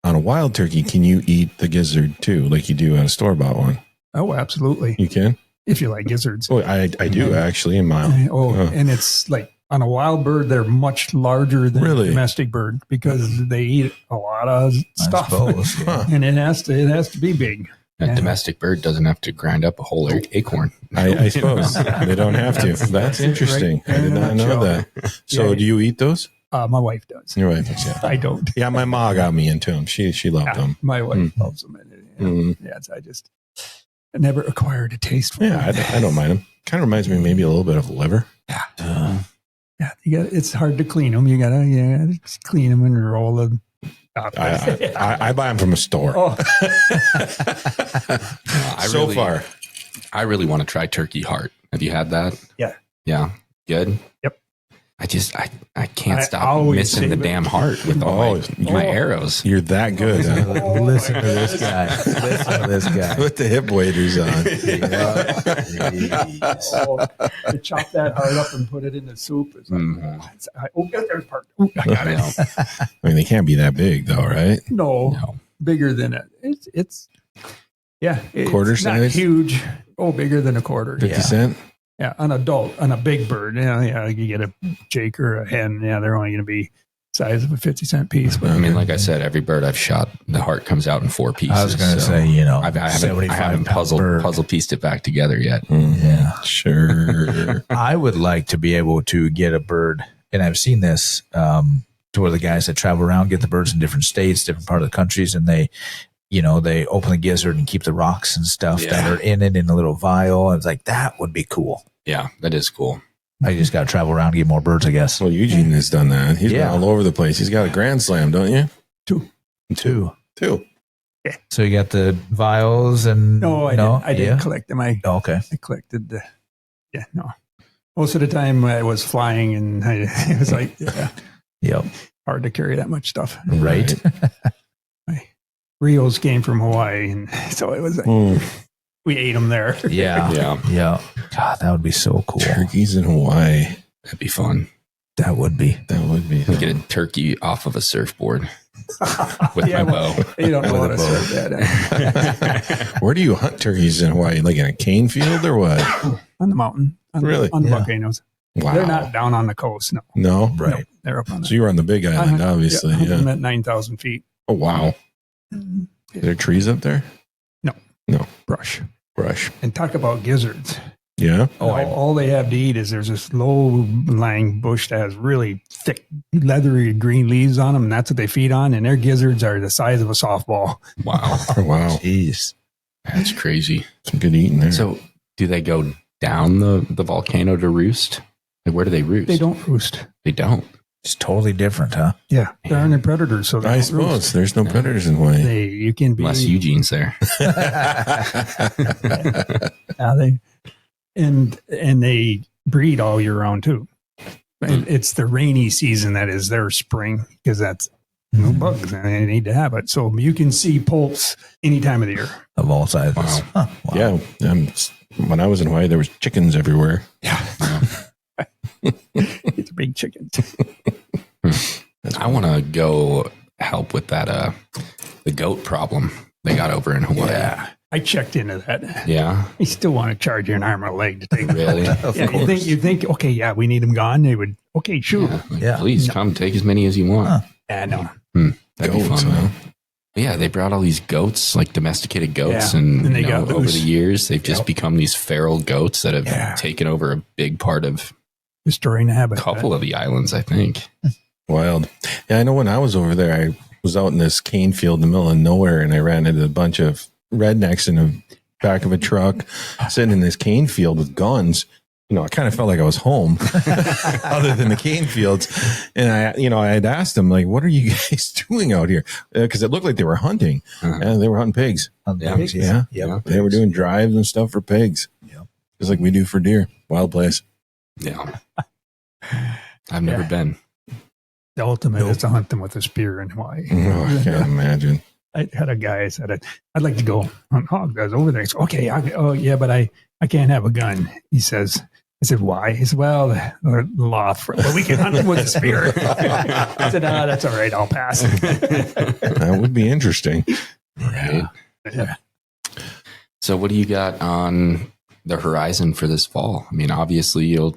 a wild turkey, can you eat the gizzard too, like you do on a store-bought one? Oh, absolutely. You can? If you like gizzards. Oh, I do actually in my. And it's like on a wild bird, they're much larger than a domestic bird because they eat a lot of stuff. Suppose, And it has to be big. A domestic bird doesn't have to grind up a whole acorn. I suppose they don't have to. That's interesting. I did not know that. So do you eat those? My wife does. Your wife does, yeah. I don't. Yeah, my ma got me into them. She loved them. My wife loves them. I never acquired a taste for them. I don't mind them. Kind of reminds me maybe a little bit of liver. Yeah. It's hard to clean them. You gotta just clean them and roll them. I buy them from a store. I really want to try turkey heart. Have you had that? Yeah. Yeah. Good. Yep. I can't stop missing the damn heart with all my arrows. You're that good. Huh? Listen to this guy. Put the hip waders on. You chop that heart up and put it in the soup. It's like, there's part. I got it. I mean, they can't be that big though, right? No. Bigger than it. It's quarter it's not size? Huge. Bigger than a quarter. 50 cent? Yeah, on a big bird. You get a jake or a hen. Yeah, they're only going to be size of a 50-cent piece. But I mean, like I said, every bird I've shot, the heart comes out in 4 pieces. I was going to say, I haven't puzzle pieced it back together yet. Yeah, sure. I would like to be able to get a bird, and I've seen this to where the guys that travel around get the birds in different states, different part of the countries, and they open the gizzard and keep the rocks and stuff that are in it in a little vial. It's like, that would be cool. Yeah, that is cool. I just got to travel around and get more birds, I guess. Well, Eugene has done that. He's been Yeah. all over the place. He's got a grand slam, don't you? Two. Two. So you got the vials and No, I didn't collect them. Oh, okay. I collected the, no. Most of the time I was flying and it was like, Yep. hard to carry that much stuff. Right. My Rios came from Hawaii, and so it was like, we ate them there. Yeah. Yeah. God, that would be so cool. Turkeys in Hawaii. That'd be fun. That would be. That would be. Get a turkey off of a surfboard with Yeah, my well, bow. You don't know how to With a serve that Where do you hunt turkeys in Hawaii? Like in a cane field or what? on the mountain. Really? On the Yeah. volcanoes. Wow. They're not down on the coast, no. No? Right. No, they're up on So you were on the big island, obviously. I'm Yeah. at 9,000 feet. Oh, wow. Are there trees up there? Brush. Brush. And talk about gizzards. Yeah. All they have to eat is there's this low-lying bush that has really thick, leathery green leaves on them, and that's what they feed on. And their gizzards are the size of a softball. Wow. Oh, wow. Jeez. That's crazy. Some good eating there. So do they go down the volcano to roost? Like, where do they roost? They don't roost. They don't. It's totally different, huh? Yeah, there aren't any predators, so they I don't suppose roost. there's no predators in Hawaii. You can be Unless Eugene's there. and they breed all year round too. And it's the rainy season that is their spring because that's no bugs and they need to have it. So you can see poults any time of the year. Of all sizes. Wow. Huh. Wow. Yeah. When I was in Hawaii, there was chickens everywhere. It's big chickens. I want to go help with that the goat problem they got over in Hawaii. Yeah, I checked into that. Yeah. They still want to charge you an arm and a leg to take them. Really? Of Yeah, course. you think, okay, yeah, we need them gone. They would, okay, shoot. Yeah. Like, Yeah. Please No. come take as many as you want. Huh. Yeah, no. That'd be Goats, fun. huh? Yeah, they brought all these goats, like domesticated goats, Yeah. and And they you know, got over loose. the years, they've just Yep. become these feral goats that have Yeah. taken over a big part of Destroying the a habitat. couple of the islands, I think. Wild. Yeah, I know when I was over there, I was out in this cane field in the middle of nowhere and I ran into a bunch of rednecks in the back of a truck sitting in this cane field with guns. You know, I kind of felt like I was home other than the cane fields. And I had asked them, like, what are you guys doing out here? Because it looked like they were hunting. Uh-huh. And they were hunting pigs. Yeah. Pigs, Yeah. Yep. They were doing drives and stuff for pigs. Yep. Just like we do for deer. Wild place. Yeah. I've never Yeah. been. The ultimate is to hunt them with a spear in Hawaii. Oh, I can't imagine. I had a guy said, I'd like to go hunt hogs. I was over there. He said, okay, but I can't have a gun. He says, I said, why? He said, well, the law, but we can hunt them with a spear. I said, that's all right. I'll pass. That would be interesting. Right. Yeah. So, what do you got on the horizon for this fall? I mean, obviously, you'll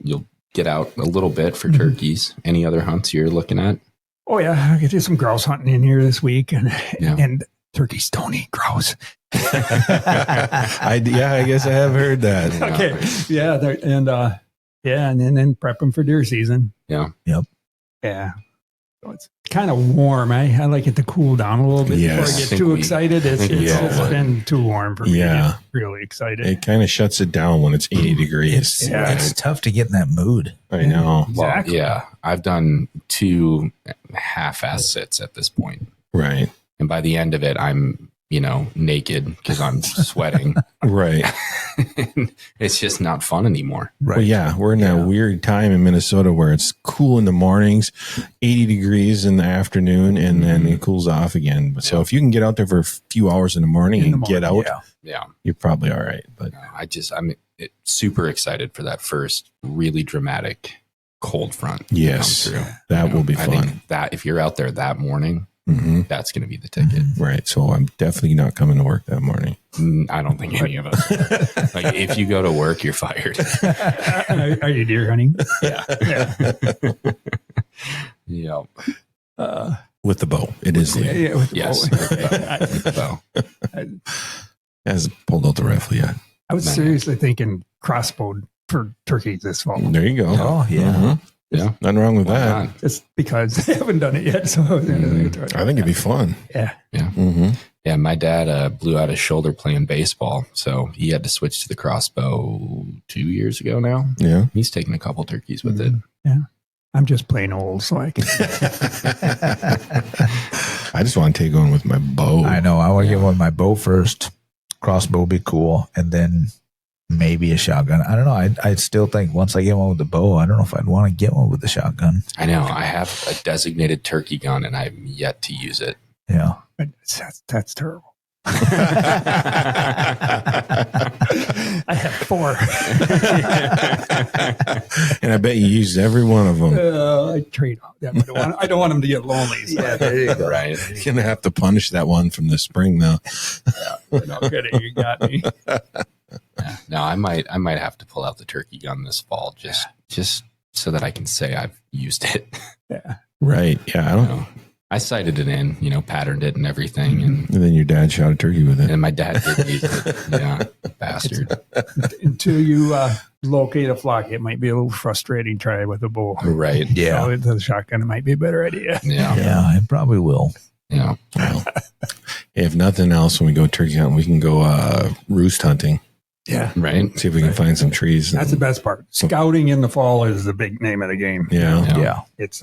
get out a little bit for turkeys. Any other hunts you're looking at? Oh, yeah. I could do some grouse hunting in here this week. Yeah. And turkeys don't eat grouse. I guess I have heard that. Okay. Yeah. And then prep them for deer season. Yeah. Yep. Yeah. So it's kind of warm. I like it to cool down a little bit before Yes. I I get think too we- excited. It's Yeah. been too warm for me Yeah. to get really excited. It kind of shuts it down when it's 80 degrees. It's tough to get in that mood. I know. Well, Exactly. yeah. I've done 2 half-ass sits at this point. Right. And by the end of it, I'm, naked because I'm sweating. Right. It's just not fun anymore. Right. Well, yeah, we're in that weird time in Minnesota where it's cool in the mornings, 80 degrees in the afternoon, and then it cools off again. So if you can get out there for a few hours in the morning and get out, Yeah. Yeah. you're probably all right. But I'm super excited for that first really dramatic cold front. to yes, come through. that will be I fun. think that if you're out there that morning, hmm that's going to be the ticket. Right. So I'm definitely not coming to work that morning. I don't think any of us. Like if you go to work, you're fired. Are you deer hunting? Yeah. Yeah. Yeah. With the bow. It is legal. Yeah, with the Yes. bow. So, Hasn't pulled out the rifle yet. I was seriously thinking crossbow for turkeys this fall. There you go. Oh, yeah. Mhm. Yeah. Nothing wrong with Why that. not? Just because they haven't done it yet. So I think it'd be fun. yeah. Yeah. Mm-hmm. Yeah. My dad blew out his shoulder playing baseball. So he had to switch to the crossbow 2 years ago now. Yeah. He's taken a couple turkeys with it. Yeah. I'm just plain old, so I can. I just want to take one with my bow. I know. I want to get one with my bow first. Crossbow would be cool. And then maybe a shotgun. I don't know. I still think once I get one with the bow, I don't know if I'd want to get one with the shotgun. I know. I have a designated turkey gun and I'm yet to use it. Yeah. That's terrible. I have 4. And I bet you used every one of them. I trade off. Yeah, I don't want them to get lonely. So. Yeah, there you go. Right. You're going to have to punish that one from the spring, though. No kidding. You got me. Yeah. No, I might have to pull out the turkey gun this fall just so that I can say I've used it. Yeah. Right. Yeah. I don't. I sighted it in, patterned it and everything, and then your dad shot a turkey with it. my dad did use it. Yeah, bastard. Until you locate a flock, it might be a little frustrating. Try it with a bow. Right. Yeah. So with the shotgun, it might be a better idea. Yeah. Yeah, it probably will. Yeah. Well, if nothing else, when we go turkey hunting, we can go roost hunting. Yeah. Right. See if we can find some trees. That's the best part. Scouting in the fall is the big name of the game. Yeah. Yeah. It's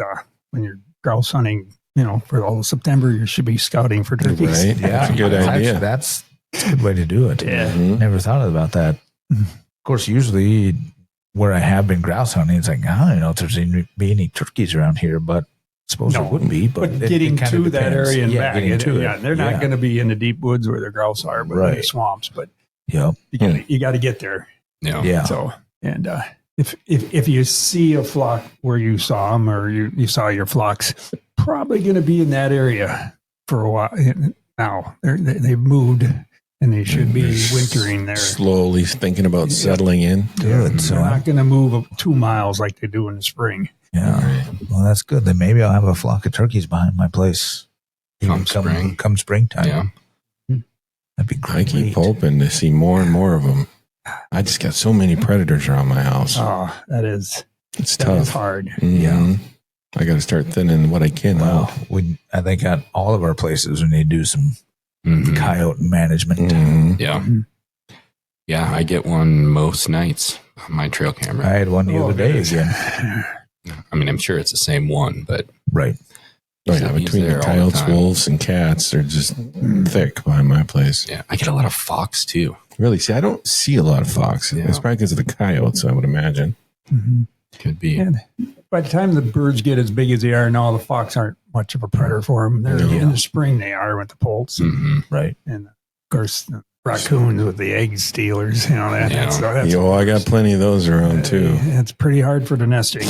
when you're grouse hunting, for all of September, you should be scouting for turkeys. Right. Yeah. That's a good idea. That's a good way to do it. Yeah. Mhm. Never thought about that. Of course, usually where I have been grouse hunting, it's like, I don't know if there's any turkeys around here, but I suppose there would be. But it getting kinda to that depends. area and Yeah, back, getting to it. yeah, they're not going to be in the deep woods where the grouse are, but in the Right. swamps. But Yep. you got to get there. Yeah. Yeah. So, and if you see a flock where you saw them or you saw your flocks, probably going to be in that area for a while. Now they've moved and they should be wintering there. Slowly thinking about settling in. Good. So They're not going to move 2 miles like they do in the spring. yeah. Well, that's good. Then maybe I'll have a flock of turkeys behind my place. Come spring. Come springtime. Yeah. That'd be I great. keep hoping to see more and more of them. I just got so many predators around my house. Oh, that is It's that tough. is hard. Mhm. I got to start thinning what I can Well, out. I think at all of our places we need to do some Mhm. coyote management. Mhm. Yeah. Yeah. I get one most nights on my trail camera. I had one the other day goodness. again. I mean, I'm sure it's the same one, but Right. Oh, yeah, He's between there the all the coyotes, time. wolves, and cats, they're just thick behind my place. yeah, I get a lot of fox too. Really, see, I don't see a lot of fox. Yeah. It's probably because of the coyotes, I would imagine. Mhm. Could be. And by the time the birds get as big as they are now, the fox aren't much of a predator for them. They're Yeah. in the spring they are with the poults, Mhm. Right. and of course the raccoons with the egg stealers. That. Yeah. That's Yo, I got plenty of those around too. It's pretty hard for the nesting.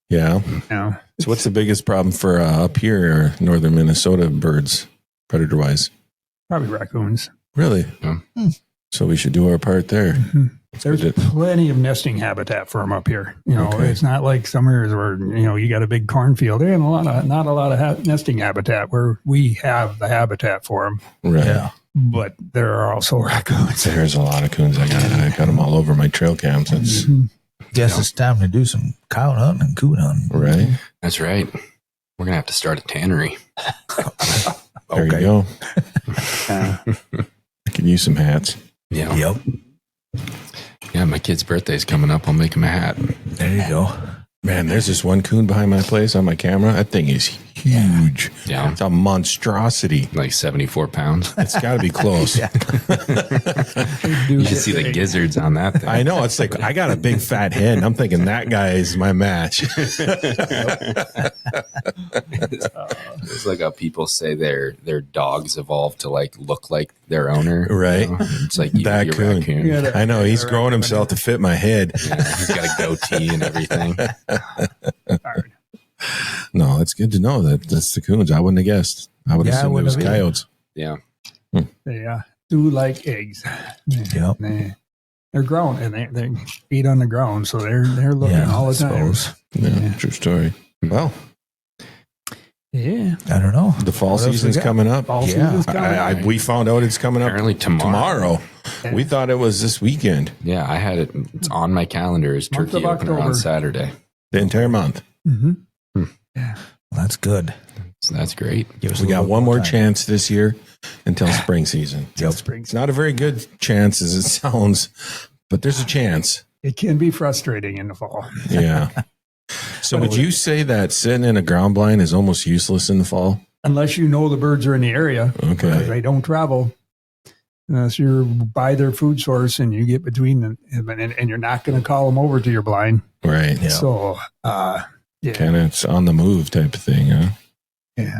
Yeah. You So, what's the biggest problem for up here, northern Minnesota birds, predator wise? Probably raccoons. Really? Yeah. So, we should do our part there. There's good. plenty of nesting habitat for them up here. Okay. It's not like some areas where you got a big cornfield. There ain't not a lot of nesting habitat where we have the habitat for them. Right. Yeah. But there are also raccoons. There's a lot of coons. I got them all over my trail cams. That's Guess it's time to do some coyote hunting and coon hunting. right. That's right. We're going to have to start a tannery. There Okay. you go. Uh, I could use some hats. Yeah. Yep. Yeah. My kid's birthday's coming up. I'll make him a hat. There you go. Man, there's this one coon behind my place on my camera. That thing is huge. Yeah. It's a monstrosity. Like 74 pounds. It's got to be close. You should see the gizzards on that thing. I know. It's like I got a big fat head, and I'm thinking that guy is my match. It's like how people say their dogs evolved to look like their owner. Right. It's like you, That you're coon. raccoon. Yeah. I know. He's growing himself to fit my head. Yeah, he's got a goatee and everything. hard. No, it's good to know that that's the coons. I wouldn't have guessed. I would Yeah, I assume it wouldn't was have either. coyotes. Yeah. They do like eggs. Yep. They're growing and they feed on the ground, so they're looking Yeah, all I the time. suppose. Yeah, Yeah. true story. Well, Yeah, I don't know. the fall What else we season's got? coming up. fall Yeah. season's coming. We found out it's coming up Apparently tomorrow. Yeah. We thought it was this weekend, Yeah, I had it. It's on my calendar. Is Month turkey of opener on October. Saturday. the entire month. Yeah. Well, that's good. So that's great. Give us a We got little one more time. chance this year until spring season. It's not a very good chance as it sounds, but there's a chance. It can be frustrating in the fall. Yeah. So would you say that sitting in a ground blind is almost useless in the fall? Unless you know the birds are in the area. Okay. Because they don't travel. Unless you're by their food source and you get between them and you're not going to call them over to your blind. Right. Yeah. So, yeah. Kind of it's on the move type of thing, huh? Yeah.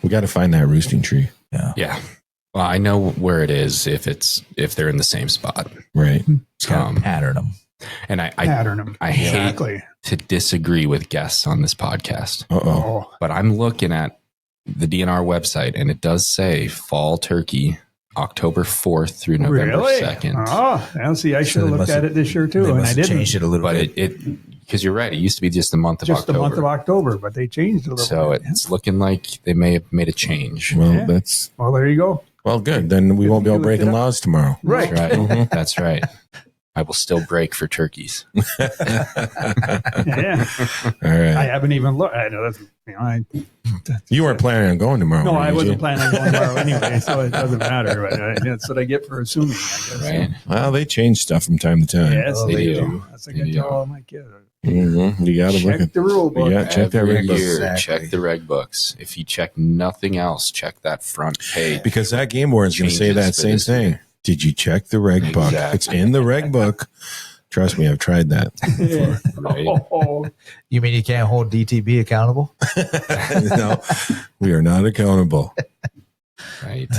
We got to find that roosting tree. Yeah. Well, I know where it is if they're in the same spot. Right. Just kind of pattern them. And I Pattern them. I hate to disagree with guests on this podcast, Uh-oh. but I'm looking at the DNR website and it does say fall turkey October 4th through November Really? 2nd. Oh, well, see, I should they have looked must at have- it this year They too, and I must have didn't. changed it a little But bit. it because you're right, it used to be just the month of Just October. the month of October, but they changed it a little So bit. it's looking like they may have made a change. Well, Yeah. that's Well, there you go. well good. Then we won't be all You looked it breaking up? laws tomorrow. Right. That's right. Mhm. That's right. I will still break for turkeys. Yeah. All I right. haven't even looked. I know that's, You weren't planning on going tomorrow. no, were I you, wasn't Gene? planning on going tomorrow anyway, so it doesn't matter. But that's what I get for assuming, I guess. Right? Well, they change stuff from time to time. Yes, Oh, they they do. do. That's like They I do. tell all my kids. Mhm. You got to look Check at the rule book. Yeah, check that Every reg book. year, Exactly. check the reg books. If you check nothing else, check that front page. because that game warden's going to say Changes that for same this thing. year. Did you check the reg book? Exactly. It's in the reg book. Trust me, I've tried that. Yeah. Right? Oh, You mean you can't hold DTB accountable? No, we are not accountable. Right.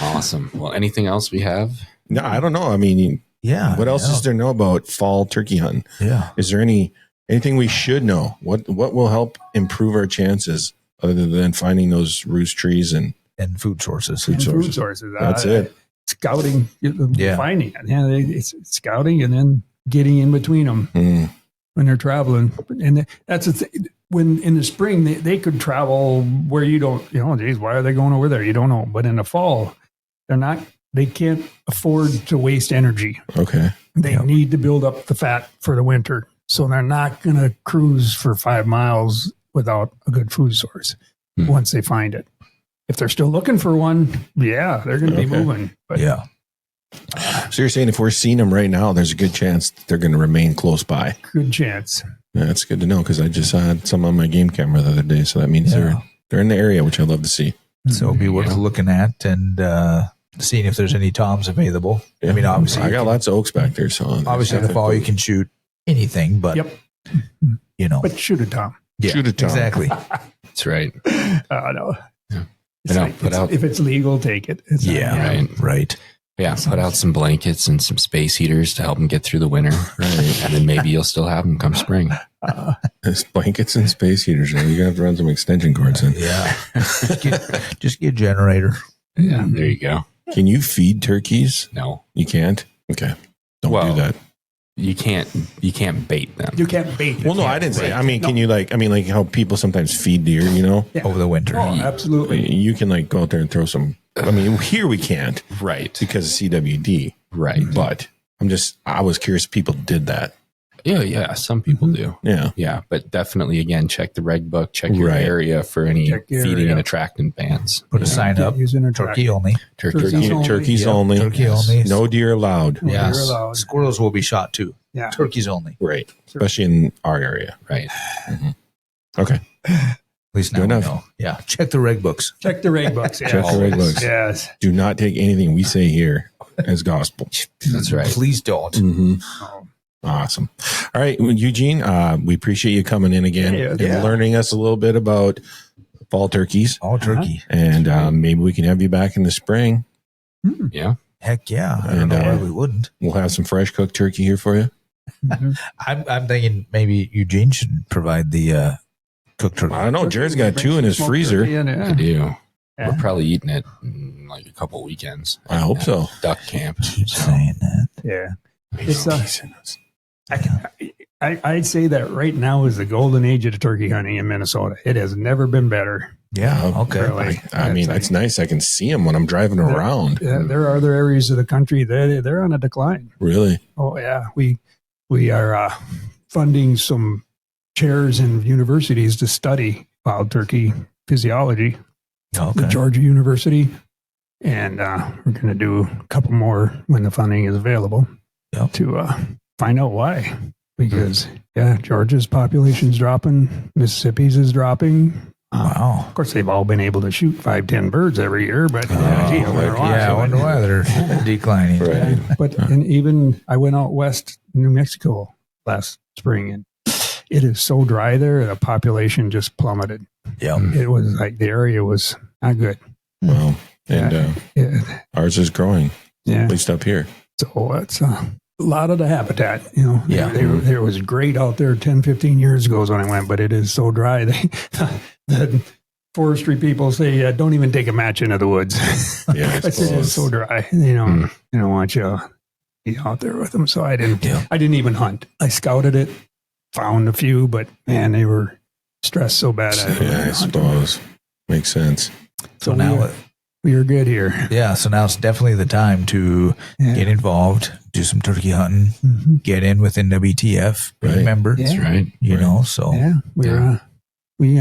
Awesome. Well, anything else we have? No, I don't know. I mean, Yeah. what else is there to know about fall turkey hunting? Yeah. Is there anything we should know? What will help improve our chances other than finding those roost trees and And food sources. food and sources? food sources. That's it. Scouting, Yeah. finding it. Yeah, it's scouting and then getting in between them Mm, when they're traveling. And that's the thing. When in the spring they could travel where you don't. Geez, why are they going over there? You don't know. But in the fall, they're not. They can't afford to waste energy. okay. They need to build up the fat for the winter. So they're not going to cruise for 5 miles without a good food source once they find it. If they're still looking for one, yeah, they're going to be Okay. moving. But Yeah. So you're saying if we're seeing them right now, there's a good chance that they're going to remain close by. good chance. Yeah, that's good to know because I just saw some on my game camera the other day. So that means Yeah. they're in the area, which I love to see. So it'll be worth Yeah. looking at and seeing if there's any toms available. I mean, obviously, I you got can- lots of oaks back there. So obviously in the fall you can shoot anything, but Yep. but Shoot it, Tom. yeah, shoot a tom. exactly. That's right. No. Yeah. It's I know, like, put out- if it's legal, take it. It's Yeah, Right. right. Yeah, put out some blankets and some space heaters to help them get through the winter. Right. And then maybe you'll still have them come spring. There's blankets and space heaters. You're going to have to run some extension cords in. Yeah, just get a generator. Yeah, there you go. Can you feed turkeys? No, You can't? Okay. Don't Well, do that. you can't bait them. You can't bait it. Well, no, I didn't say. I mean, No. can you like how people sometimes feed deer, you know? Yeah. Over the winter. Oh, absolutely. You can like go out there and throw some. I mean, here we can't Right. because of CWD, Right. but I was curious if people did that. Yeah. Some people do. Yeah. Yeah, but definitely again, check the reg book, check your Right. area for any Check your feeding area. and attractant bans. Put a sign up. Using a Turkey only. Turkeys. Turkeys Yeah, only. Turkey only. No deer allowed. No Yeah, deer allowed. squirrels will be shot too. Yeah. Turkeys only. Right. Especially in our area. Right. Okay. At least now Good we enough. know. Yeah, check the reg books. Check the reg books. Yes. Check the reg books. Yes. Do not take anything we say here as gospel. That's right. Please don't. Mm-hmm. Oh, Awesome. All right, well, Eugene, we appreciate you coming in again Yeah, and yeah. learning us a little bit about fall turkeys. All turkey. And maybe we can have you back in the spring. Yeah. Heck yeah. I don't And, know why we wouldn't. We'll have some fresh cooked turkey here for you. mhm. I'm thinking maybe Eugene should provide the cooked turkey. I don't know. Jared's got two in his Smoked freezer. turkey in, I yeah. do. Yeah. We're probably eating it in like a couple weekends. I hope so. Duck camp. Keep So, saying that. Yeah. It's, I'd say that right now is the golden age of the turkey hunting in Minnesota. It has never been better. Yeah. Okay. Really. I mean, it's nice. I can see them when I'm driving around. There are other areas of the country that they're on a decline. Really? Oh yeah, we are funding some chairs in universities to study wild turkey physiology. The Georgia University, and we're going to do a couple more when the funding is available to find out why. Because Georgia's population's dropping, Mississippi's is dropping. Wow. Of course, they've all been able to shoot 5-10 birds every year, but I wonder why they're declining. Right. But and even I went out west, New Mexico last spring, and it is so dry there, the population just plummeted. Yeah. It was like the area was not good. Well, and ours is growing, at least up here. So it's a lot of the habitat, you know. Yeah. It was great out there 10, 15 years ago when I went, but it is so dry. The forestry people say, don't even take a match into the woods. Yeah, It is so dry. You know, they don't want you to be out there with them. So I didn't even hunt. I scouted it, found a few, but man, they were stressed so bad. I suppose. Makes sense. So now we are good here. Yeah, so now it's definitely the time to get involved, do some turkey hunting, get in with NWTF, remember. That's right. You know, so. Yeah, we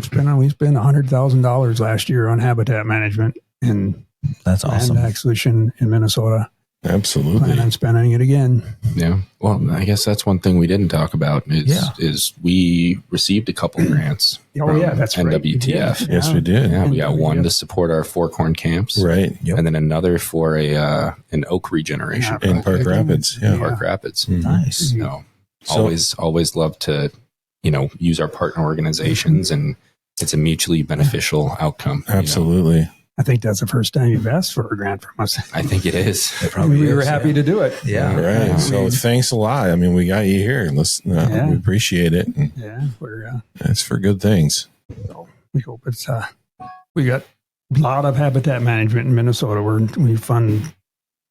spent $100,000 last year on habitat management and that's awesome. land acquisition in Minnesota. Absolutely. Plan on spending it again. Yeah. Well, I guess that's one thing we didn't talk about is we received a couple grants. That's NWTF. right. Yes, we did. Yeah, we got one to support our fork-horn camps. Right. And then another for an oak regeneration In Park Rapids. Yeah. Park Rapids. Nice. So always love to, use our partner organizations, and it's a mutually beneficial outcome. Absolutely. I think that's the first time you've asked for a grant from us. I think it is. We were happy to do it. Yeah. Right. Yeah. So thanks a lot. I mean, we got you here. We appreciate it. And We're it's for good things. so we hope it's we got a lot of habitat management in Minnesota where we fund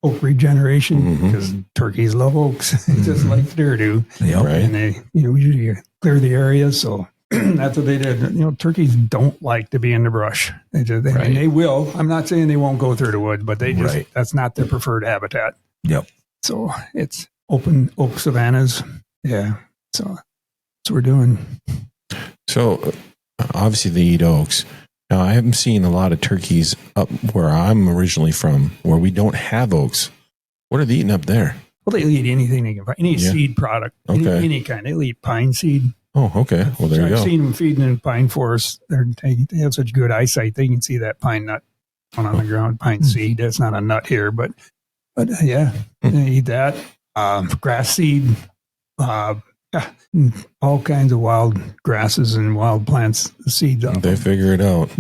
oak regeneration because turkeys love oaks just like deer do. Yep. Right. And they usually clear the area, so that's what they did. Turkeys don't like to be in the brush. And they will. I'm not saying they won't go through the wood, but they just that's not their preferred habitat. Yep. So it's open oak savannas. Yeah. So that's what we're doing. So obviously they eat oaks. Now I haven't seen a lot of turkeys up where I'm originally from, where we don't have oaks. What are they eating up there? Well, they eat anything they can find. Any seed product. Any kind. They'll eat pine seed. Oh, okay. Well, there you go. I've seen them feeding in pine forests. They have such good eyesight. They can see that pine nut on the ground, pine seed. That's not a nut here, but they eat that. Grass seed, all kinds of wild grasses and wild plants, seeds. They figure it out.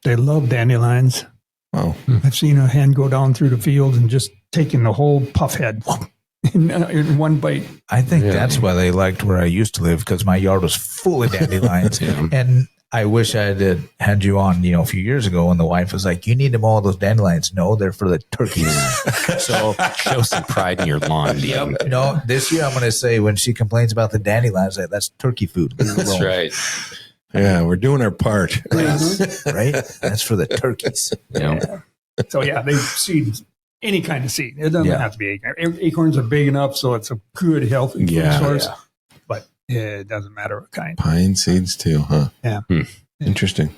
They love dandelions. Wow. I've seen a hen go down through the field and just taking the whole puff head in one bite. I think that's why they liked where I used to live, because my yard was full of dandelions. And I wish I had you on, a few years ago, and the wife was like, "You need to mow all those dandelions." No, they're for the turkeys. So show some pride in your lawn. This year I'm going to say, when she complains about the dandelions, that's turkey food. That's right. Yeah, we're doing our part. Right? That's for the turkeys. Yeah. So they seed any kind of seed. It doesn't have to be acorn. Acorns are big enough, so it's a good healthy food source. Yeah. But it doesn't matter what kind. Pine seeds too, huh? Yeah. Interesting.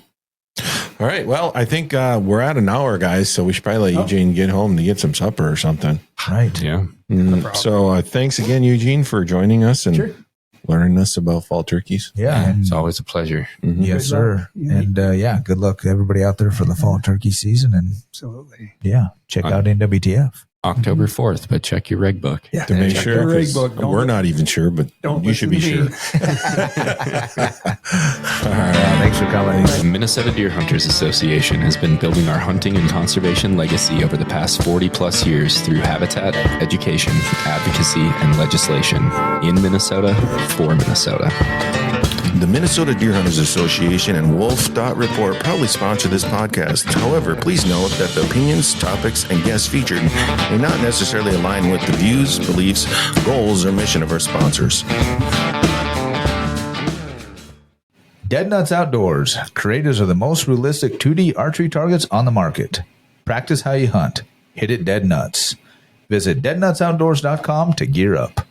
All right. Well, I think we're at an hour, guys, so we should probably let Eugene get home to get some supper or something. Right. Yeah. So thanks again, Eugene, for joining us and learning us about fall turkeys. Yeah. It's always a pleasure. Yes, sir. And good luck to everybody out there for the fall turkey season. And absolutely. Yeah. Check out NWTF. October 4th, but check your reg book. Yeah, to make sure. Reg book. We're not even sure, but you should be sure. All right, thanks for coming. The Minnesota Deer Hunters Association has been building our hunting and conservation legacy over the past 40 plus years through habitat, education, advocacy, and legislation in Minnesota for Minnesota. The Minnesota Deer Hunters Association and wolf.report proudly sponsor this podcast. However, please note that the opinions, topics, and guests featured may not necessarily align with the views, beliefs, goals, or mission of our sponsors. Dead Nuts Outdoors, creators of the most realistic 2D archery targets on the market. Practice how you hunt. Hit it dead nuts. Visit deadnutsoutdoors.com to gear up.